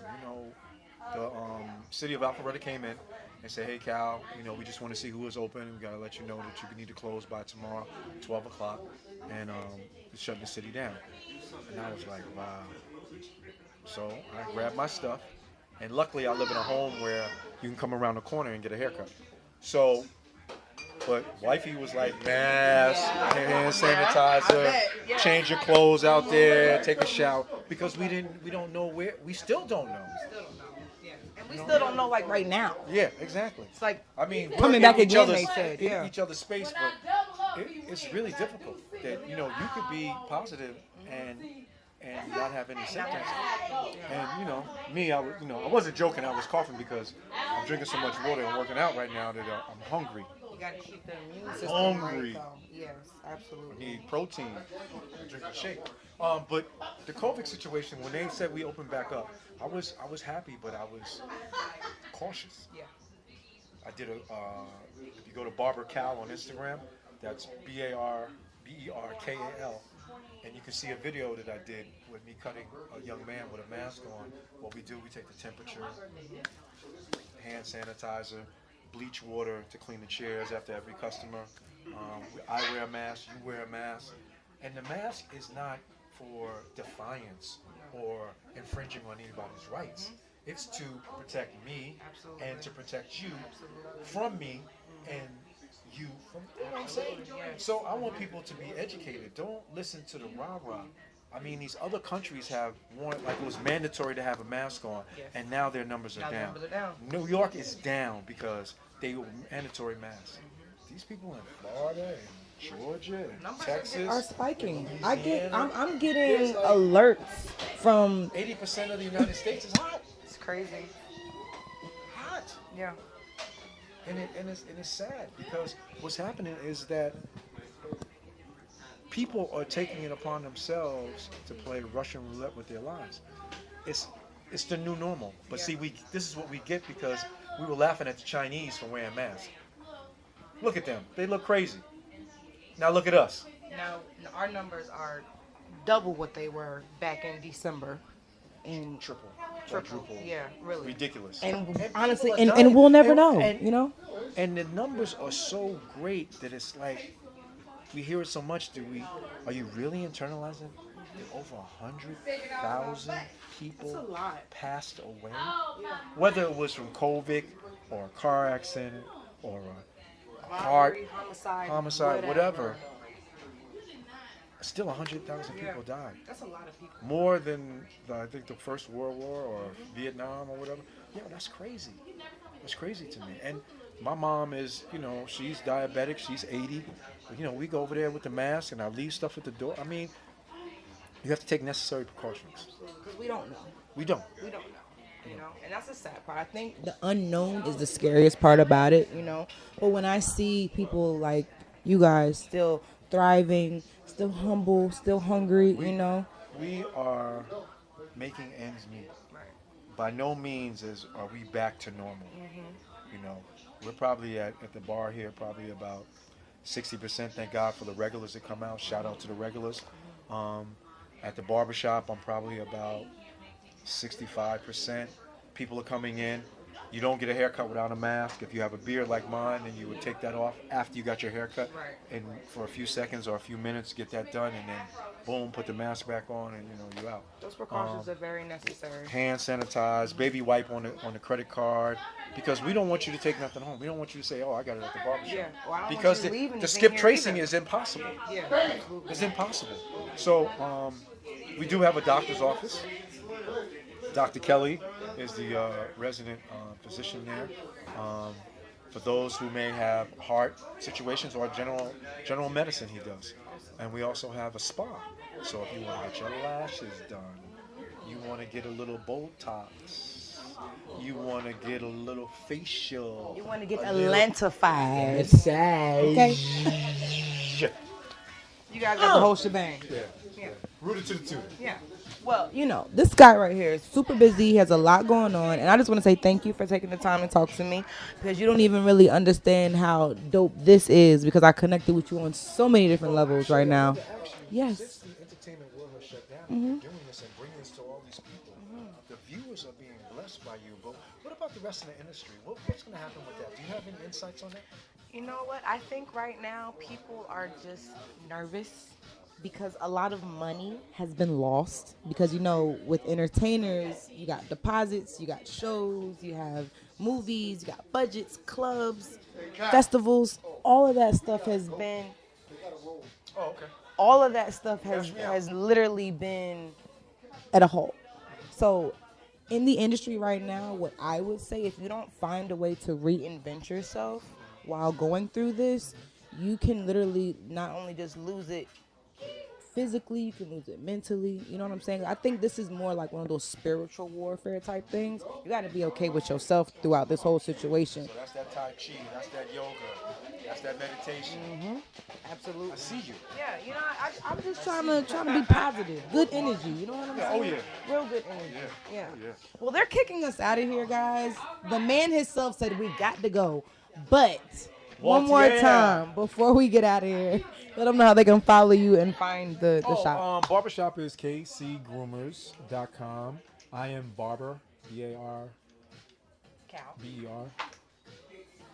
The city of Alpharetta came in and said, hey, Cal, we just want to see who is open. We got to let you know that you need to close by tomorrow, 12 o'clock, and shut the city down. And I was like, wow. So I grabbed my stuff, and luckily I live in a home where you can come around the corner and get a haircut. So, but wifey was like, mask, hand sanitizer, change your clothes out there, take a shower, because we don't know where, we still don't know. We still don't know, like, right now. Yeah, exactly. It's like, coming back again, they said. Each other's space, but it's really difficult that, you could be positive and not have any symptoms. And, me, I wasn't joking. I was coughing because I'm drinking so much water and working out right now that I'm hungry. You got to keep the immune system hungry. Right, yes, absolutely. I need protein. I drink a shake. But the COVID situation, when they said we opened back up, I was happy, but I was cautious. Yeah. I did if you go to Barber Cal on Instagram, that's BARBERKAL, and you can see a video that I did with me cutting a young man with a mask on. What we do, we take the temperature, hand sanitizer, bleach water to clean the chairs after every customer. I wear a mask, you wear a mask. And the mask is not for defiance or infringing on anybody's rights. It's to protect me and to protect you from me and you from, you know what I'm saying? So I want people to be educated. Don't listen to the rah-rah. I mean, these other countries have warned, like it was mandatory to have a mask on, and now their numbers are down. New York is down because they were mandatory masks. These people in Florida and Georgia and Texas are spiking. I'm getting alerts from 80% of the United States is hot. It's crazy. Hot. Yeah. And it's sad because what's happening is that people are taking it upon themselves to play Russian roulette with their lives. It's the new normal. But see, this is what we get because we were laughing at the Chinese for wearing masks. Look at them. They look crazy. Now look at us. Now our numbers are double what they were back in December. And triple. Yeah, really. Ridiculous. And honestly, and we'll never know, you know? And the numbers are so great that it's like, we hear it so much. Are you really internalizing that over 100,000 people passed away? Whether it was from COVID or a car accident or a heart homicide, whatever. Still 100,000 people died. That's a lot of people. More than I think the First World War or Vietnam or whatever. Yeah, that's crazy. That's crazy to me. And my mom is, she's diabetic. She's 80. But, we go over there with the mask and I leave stuff at the door. I mean, you have to take necessary precautions. Because we don't know. We don't. We don't know. And that's the sad part. I think the unknown is the scariest part about it, But when I see people like you guys still thriving, still humble, still hungry, We are making ends meet. Right. By no means are we back to normal. We're probably at the bar here, probably about 60%. Thank God for the regulars that come out. Shout out to the regulars. At the barbershop, I'm probably about 65%. People are coming in. You don't get a haircut without a mask. If you have a beard like mine, then you would take that off after you got your haircut. Right. And for a few seconds or a few minutes, get that done, and then boom, put the mask back on, and you're out. Those precautions are very necessary. Hand sanitize, baby wipe on the credit card, because we don't want you to take nothing home. We don't want you to say, "Oh, I got it at the barbershop." Yeah. Well, I don't because want you to leave the skip tracing either. is impossible. Yeah. It's impossible. So we do have a doctor's office. Dr. Kelly is the resident physician there. For those who may have heart situations or general medicine, he does. And we also have a spa. So if you want to get your lashes done, you want to get a little Botox, you want to get a little facial, you want to get Atlantified. Massage. Okay. You guys got the whole shebang. Yeah. Rooted to the tutor. Yeah. Well, this guy right here is super busy. He has a lot going on. And I just want to say thank you for taking the time to talk to me, because you don't even really understand how dope this is, because I connected with you on so many different levels right now. Yes. Since the entertainment world has shut down, you're doing this and bringing this to all these people. The viewers are being blessed by you. But what about the rest of the industry? What's going to happen with that? Do you have any insights on that? You know what? I think right now people are just nervous, because a lot of money has been lost. Because, with entertainers, you got deposits, you got shows, you have movies, you got budgets, clubs, festivals. All of that stuff has been... Oh, okay. All of that stuff has literally been at a halt. So in the industry right now, what I would say, if you don't find a way to reinvent yourself while going through this, you can literally not only just lose it physically, you can lose it mentally. You know what I'm saying? I think this is more like one of those spiritual warfare type things. You got to be okay with yourself throughout this whole situation. So that's that Tai Chi, that's that yoga, that's that meditation. Mm-hmm. Absolutely. I see you. Yeah, I'm just trying to be positive. Good energy. You know what I'm saying? Oh, yeah. Real good energy. Yeah. Oh, yeah. Well, they're kicking us out of here, guys. The man himself said we got to go. But one more time before we get out of here, let them know how they can follow you and find the shop. Barbershop is kcgroomers.com. I am Barber, B-A-R. B-E-R.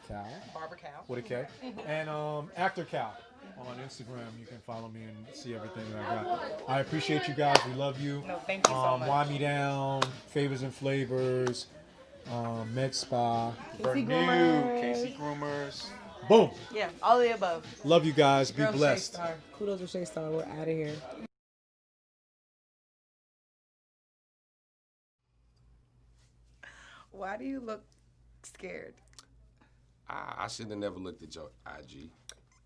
Cal. Barber Cal. With a K. And Actor Cal. on Instagram. You can follow me and see everything that I got. I appreciate you guys. We love you. No, thank you so much. Wind Me Down, Favors and Flavors, Med Spa, KC Groomers. KC Groomers. Boom. Yeah, all of the above. Love you guys. Be Girl, blessed. Shay Star. Kudos with Shay Star. We're out of here. Why do you look scared? I shouldn't have never looked at your IG.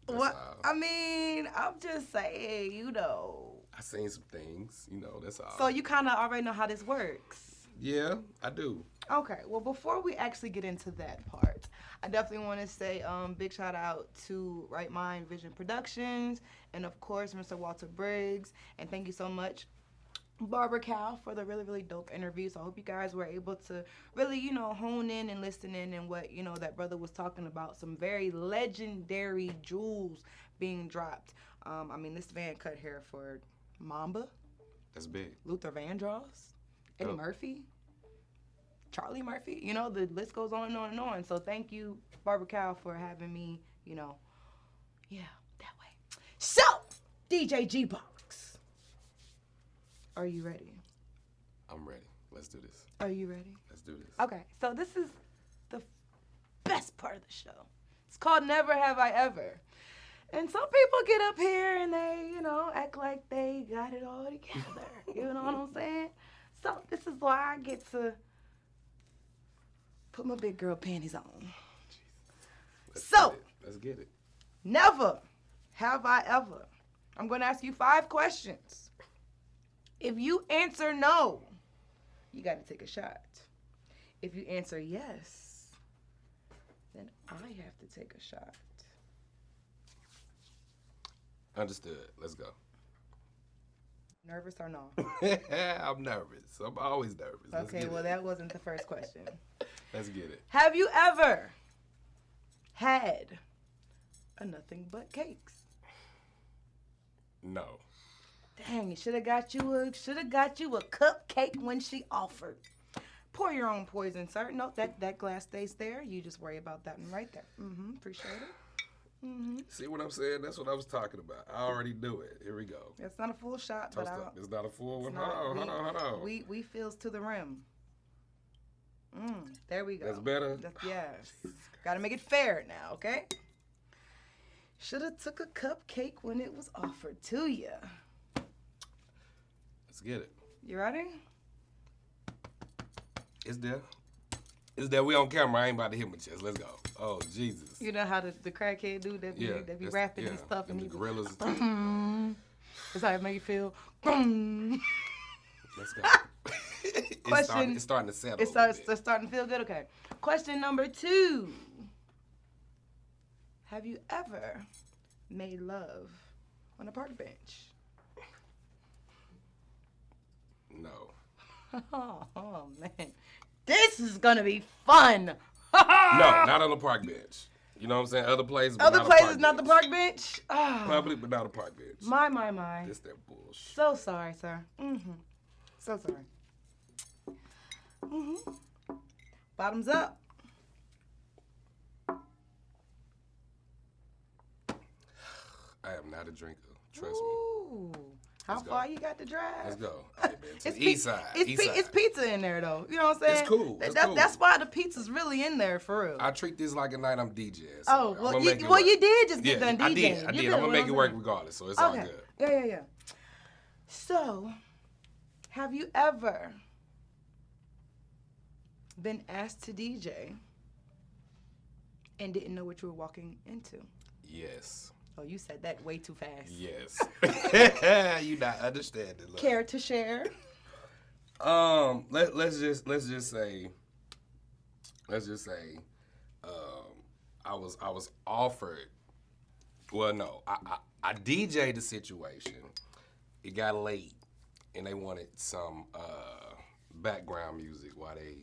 What? I mean, I'm just saying, you know. I seen some things, you know, that's all. So you kind of already know how this works. Yeah, I do. Okay, well, before we actually get into that part, I definitely want to say big shout out to Right Mind Vision Productions and, of course, Mr. Walter Briggs. And thank you so much, Barbara Cal, for the really, really dope interview. So I hope you guys were able to really, you know, hone in and listen in and what, you know, that brother was talking about. Some very legendary jewels being dropped. I mean, this man cut hair for Mamba. That's big. Luther Vandross. Eddie Murphy. Charlie Murphy. You know, the list goes on and on and on. So thank you, Barbara Cal, for having me, you know, yeah, that way. So, DJ G BOX. Are you ready? I'm ready. Let's do this. Are you ready? Let's do this. Okay, so this is the best part of the show. It's called Never Have I Ever. And some people get up here and they, you know, act like they got it all together. You know what I'm saying? So this is why I get to put my big girl panties on. Let's get it. Never have I ever. I'm going to ask you 5 questions. If you answer no, you got to take a shot. If you answer yes, then I have to take a shot. Understood. Let's go. Nervous or no? I'm nervous. I'm always nervous. Okay, well, that wasn't the first question. Let's get it. Have you ever had a nothing but cakes? No. Dang, it should have got you a cupcake when she offered. Pour your own poison, sir. No, that glass stays there. You just worry about that one right there. Appreciate it. See what I'm saying? That's what I was talking about. I already knew it. Here we go. It's not a full shot, but it's not a full one. Not, hold on. We feels to the rim. There we go. That's better? Yes. Gotta make it fair now, okay? Shoulda took a cupcake when it was offered to you. Let's get it. You ready? It's there. It's there. We on camera. I ain't about to hit my chest. Let's go. Oh, Jesus. You know how the crackhead do that? That be rapping and stuff. And the gorillas. That's how it make you feel. Let's go. Question. It's starting to settle. It's starting to feel good. Okay. Question number 2. Have you ever made love on a park bench? No. Oh man. This is gonna be fun. No, not on the park bench. You know what I'm saying? Other places. Other places, not the park bench. Public, but not a park bench. My. This that bullshit. So sorry, sir. So sorry. Bottoms up. I am not a drinker. Trust me. How far you got to drive? Let's go. Hey, man, to the east side. It's pizza in there, though. You know what I'm saying? It's cool. That's why the pizza's really in there, for real. I treat this like a night I'm DJing. So you did just get done DJing. I did. I'm going to make it work regardless, so it's all good. Yeah. So, have you ever been asked to DJ and didn't know what you were walking into? Yes. Oh, you said that way too fast. Yes. You not understanding. Look. Care to share? Let's just say, I was offered. Well, no, I DJ'd the situation. It got late, and they wanted some background music while they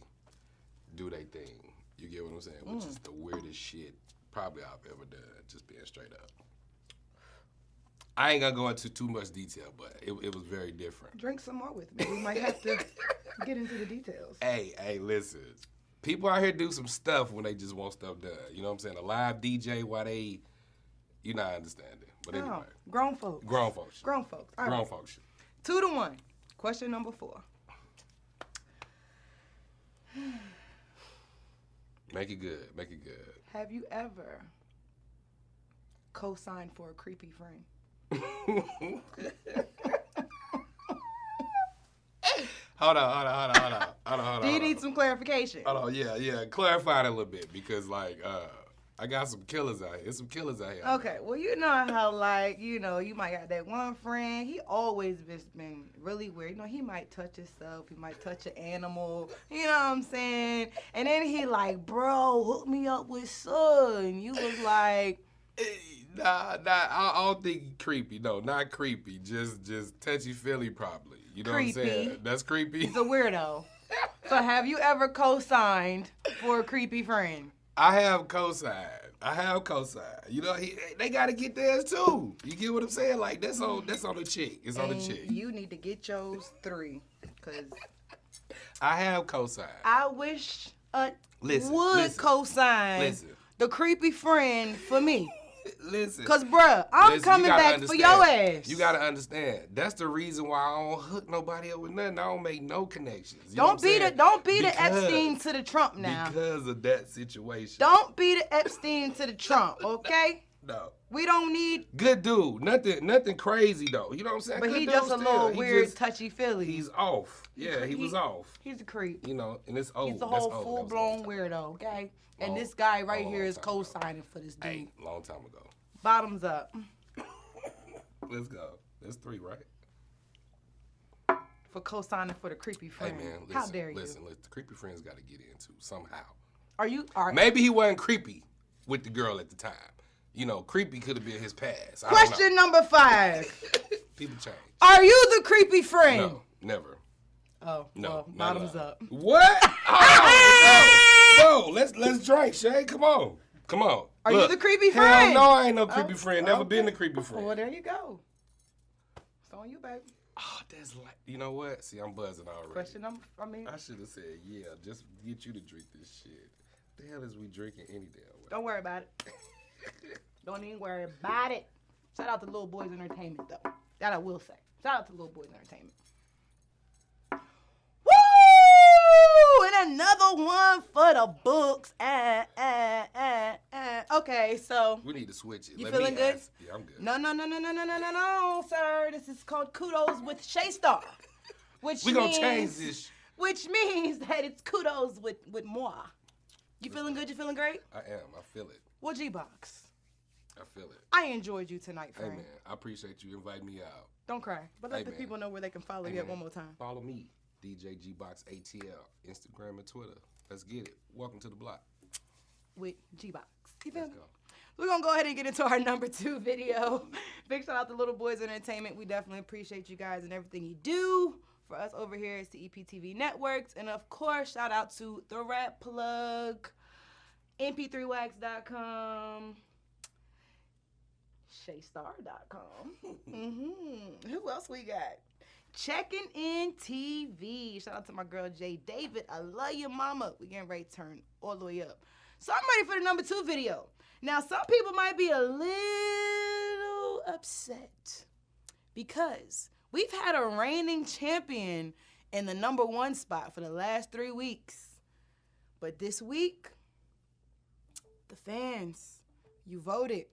do their thing. You get what I'm saying? Which is the weirdest shit probably I've ever done. Just being straight up. I ain't gonna go into too much detail, but it was very different. Drink some more with me. We might have to get into the details. Hey, listen. People out here do some stuff when they just want stuff done. You know what I'm saying? A live DJ while they You're not understanding. But anyway. No, grown folks. Grown folks. Grown folks. All Grown right. folks. 2-1. Question number 4. Make it good. Make it good. Have you ever co-signed for a creepy friend? Hold on. Do you need some clarification? Hold on, yeah. Clarify it a little bit because, like, I got some killers out here. There's some killers out here. Okay, well, you know how, like, you know, you might got that one friend. He always been really weird. You know, he might touch himself. He might touch an animal. You know what I'm saying? And then he like, bro, hook me up with son. You was like... Nah, I don't think creepy. No, not creepy. Just touchy-feely probably. You know creepy. What I'm saying? That's creepy. He's a weirdo. So have you ever co-signed for a creepy friend? I have co-signed. You know, they got to get theirs too. You get what I'm saying? Like, that's on the chick. It's on the chick. You need to get yours 3. Because I have co-signed. I wish listen, co-sign the creepy friend for me. Listen. Cause bruh, I'm coming back for your ass. You gotta understand. That's the reason why I don't hook nobody up with nothing. I don't make no connections. You don't be the Epstein to the Trump now. Because of that situation. Don't be the Epstein to the Trump, okay? No. We don't need good dude. Nothing crazy though. You know what I'm saying? But good he just a little weird, touchy-feely. He's off. Yeah, he was off. He's a creep. You know, and it's old. He's a whole full-blown weirdo, okay? And this guy right here is co-signing for this dude. Hey, long time ago. Bottoms up. Let's go. That's 3, right? For co-signing for the creepy friend. Hey man, listen, how dare you? Listen, the creepy friend's got to get in too somehow. Are you? Maybe he wasn't creepy with the girl at the time. You know, creepy could have been his past. Question number 5. People change. Are you the creepy friend? No, never. Oh, no. Well, bottoms up. What? Oh, no. Let's drink, Shay. Come on. Are you the creepy friend? Hell no, I ain't no creepy friend. Never been a creepy friend. Well, there you go. It's on you, baby. Oh, that's like, you know what? See, I'm buzzing already. Question number, I should have said, yeah, just get you to drink this shit. The hell is we drinking any damn way? Don't worry about it. Don't even worry about it. Shout out to Little Boys Entertainment, though. That I will say. Shout out to Little Boys Entertainment. Woo! And another one for the books. Okay, so. We need to switch it. You feeling good? Yeah, I'm good. No, sir. This is called Kudos with Shay Star. We gonna change this. Which means that it's Kudos with moi. You feeling good? You feeling great? I am. I feel it. Well, G BOX. I feel it. I enjoyed you tonight, friend. Hey, man. I appreciate you inviting me out. Don't cry. But let the people know where they can follow you at one more time. Follow me, DJ G BOX ATL, Instagram and Twitter. Let's get it. Welcome to the block. With G BOX. You feel me? We're going to go ahead and get into our number 2 video. Big shout out to Little Boys Entertainment. We definitely appreciate you guys and everything you do for us over here at CEP TV Networks. And, of course, shout out to The Rap Plug, mp3wax.com, shaystar.com. Who else we got? Checking In TV. Shout out to my girl, Jay David. I love you, mama. We getting ready to turn all the way up. So I'm ready for the number 2 video. Now, some people might be a little upset because we've had a reigning champion in the number 1 spot for the last 3 weeks. But this week, the fans, you voted.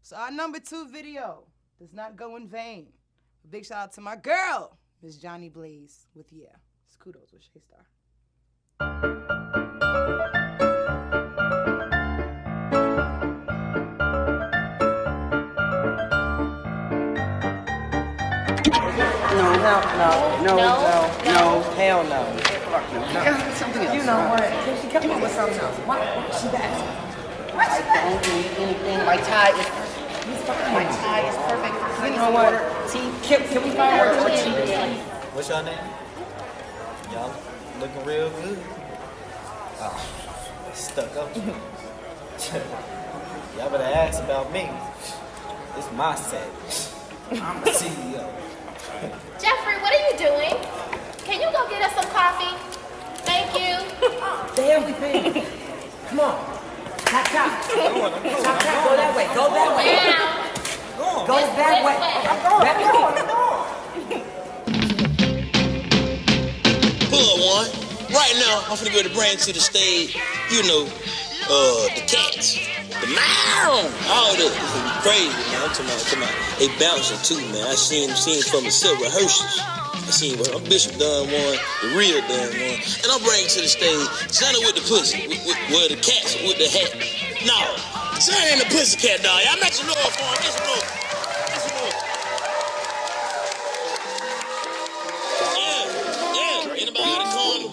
So our number 2 video does not go in vain. A big shout out to my girl, Miss Johnny Blaze with Yeah. It's Kudos with Shay Star. No, hell no. Something else. You know what? Can she come up with something else? Why is she back? Why is she back? Don't do anything. My tie is perfect. He's fine. My tie is perfect. You know what? Can we find her tea? What's your name? Y'all looking real good. Oh, stuck up. Y'all better ask about me. It's my set. I'm the CEO. Jeffrey, what are you doing? Can you go get us some coffee? Thank you. The hell we paying? Come on. Chop, chop. Chop, chop. Go that way. Go that way. Go that way. Pull up one. Right now, I'm finna go to bring to the stage, you know, the cats, the mound, all that. It's gonna be crazy, man. I'm talking about, they bouncing too, man. I seen for myself rehearsals. I seen what Bishop done one, the real done one, and I'm bringing to the stage Johnny with the pussy, with the cats with the hat. No, Johnny and the pussycat dog. Y'all make some noise for him. Make some noise. Make some noise. Yeah. Anybody got a corner?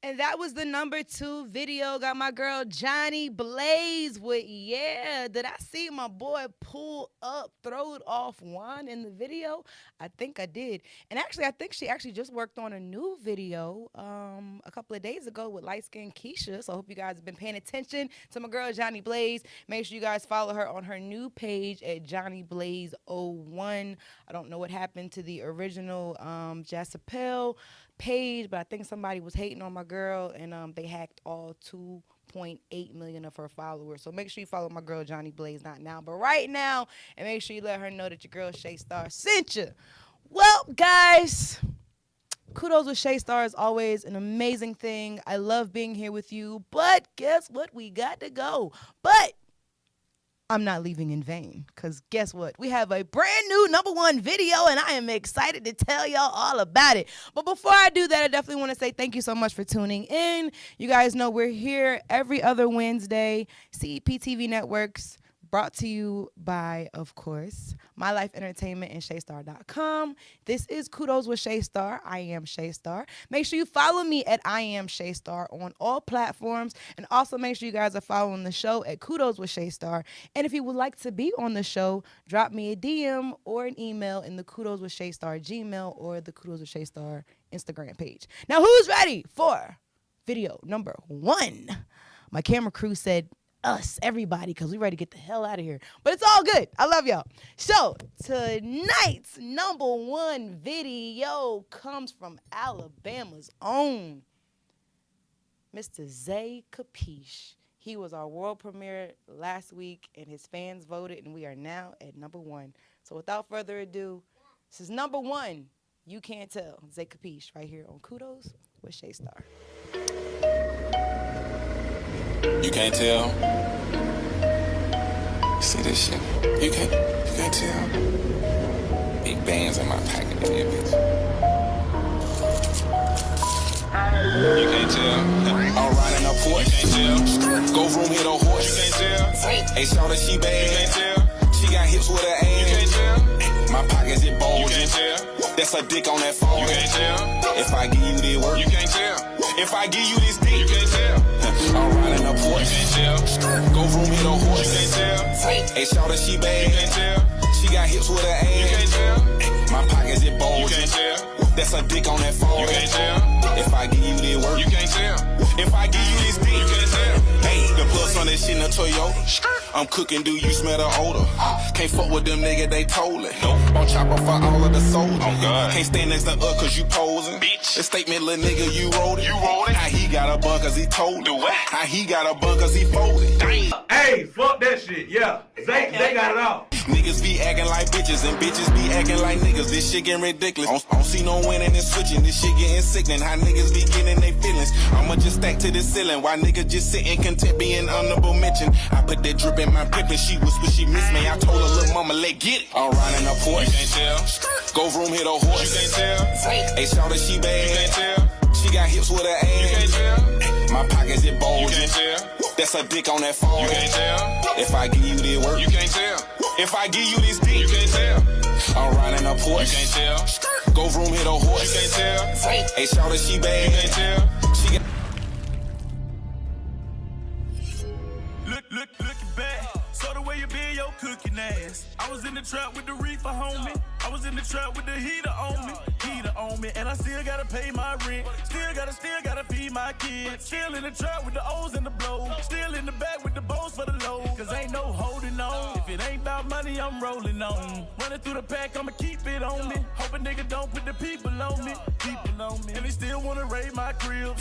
And that was the #2 video. Got my girl Johnny Blaze with Yeah. Did I see my boy pull up, throw it off wine in the video? I think I did. And actually, I think she actually just worked on a new video a couple of days ago with light-skinned Keisha. So I hope you guys have been paying attention to my girl Johnny Blaze. Make sure you guys follow her on her new page at Johnny Blaze 01. I don't know what happened to the original Jassapel page, but I think somebody was hating on my girl, and they hacked all 2.8 million of her followers. So make sure you follow my girl Johnny Blaze, not now, but right now, and make sure you let her know that your girl Shay Star sent you. Well, guys, Kudos with Shay Star is always an amazing thing. I love being here with you, but guess what? We got to go. But I'm not leaving in vain, because guess what? We have a brand new #1 video, and I am excited to tell y'all all about it. But before I do that, I definitely want to say thank you so much for tuning in. You guys know we're here every other Wednesday, CEP TV Networks, brought to you by, of course, My Life Entertainment and ShayStar.com. This is Kudos with Shay Star. I am Shay Star. Make sure you follow me at I am Shay Star on all platforms. And also make sure you guys are following the show at Kudos with Shay Star. And if you would like to be on the show, drop me a DM or an email in the Kudos with Shay Star Gmail or the Kudos with Shay Star Instagram page. Now, who's ready for video number 1? My camera crew said us, everybody, because we ready to get the hell out of here. But it's all good. I love y'all. So, tonight's number 1 video comes from Alabama's own Mr. Zay Capiche. He was our world premiere last week, and his fans voted, and we are now at number 1. So, without further ado, this is number 1. You Can't Tell. Zay Capiche right here on Kudos with Shay Star. You can't tell. See this shit? You can't tell. Big bands in my pocket, yeah, bitch. You can't tell. I'm riding a Porsche. You can't tell. Go room, hit a horse. You can't tell. Hey, shout that she bad. You can't tell. She got hips with her ass. You can't tell. My pockets it bulging. You can't tell. That's a dick on that phone. You can't tell. If I give you this work. You can't tell. If I give you this dick. You can't tell. I'm riding a Porsche. You can't tell. Go room, hit a horse. You can't tell. Hey, shout that she bad. You can't tell. She got hips with her ass. You can't tell. My pockets it bulging. You can't tell. That's a dick on that phone. You can't tell. If I give you this work. You can't tell. If I give you this dick. You can't tell. Hey, the plus on that shit in a Toyota. I'm cooking, do you smell the odor? Can't fuck with them nigga, they told it. Nope. I'm chopper for all of the soldiers. Oh God. Can't stand next to us cause you posing. Bitch. The statement, little nigga, you wrote it. You wrote it. How he got a bun cause he told it. Do what? How he got a bun cause he folded. Damn. Hey, fuck that shit, yeah. They got it all. Niggas be acting like bitches and bitches be acting like niggas. This shit getting ridiculous. I don't see no winning and switching. This shit getting sickening. How niggas be getting their feelings. I'ma just stack to the ceiling. Why niggas just sitting content being honorable mention. I put that drip in my pippin'. She whisper she miss me. I told her little mama let get it. I'm riding a Porsche. You can't tell. Go room hit a horse. You can't tell. Hey, shout that she bad. You can't tell. She got hips with her ass. You can't tell. My pockets it bulging. You can't tell. That's a dick on that phone. You can't tell. If I give you this work. You can't tell. If I give you this dick. You can't tell. I'm riding a Porsche. You can't tell. Go room hit a horse. You can't tell. Hey, shout that she bad. You can't tell. She got. Looking back. So the way you be your cooking ass. I was in the trap with the reefer, homie. I was in the trap with the heater on me. And I still gotta pay my rent. Still gotta feed my kids. Still in the trap with the O's and the blows. Still in the back with the bows for the low. Cause ain't no holding on. If it ain't about money, I'm rolling on. Running through the pack, I'ma keep it on me. Hope a nigga don't put the people on me. And they still wanna raid my crib.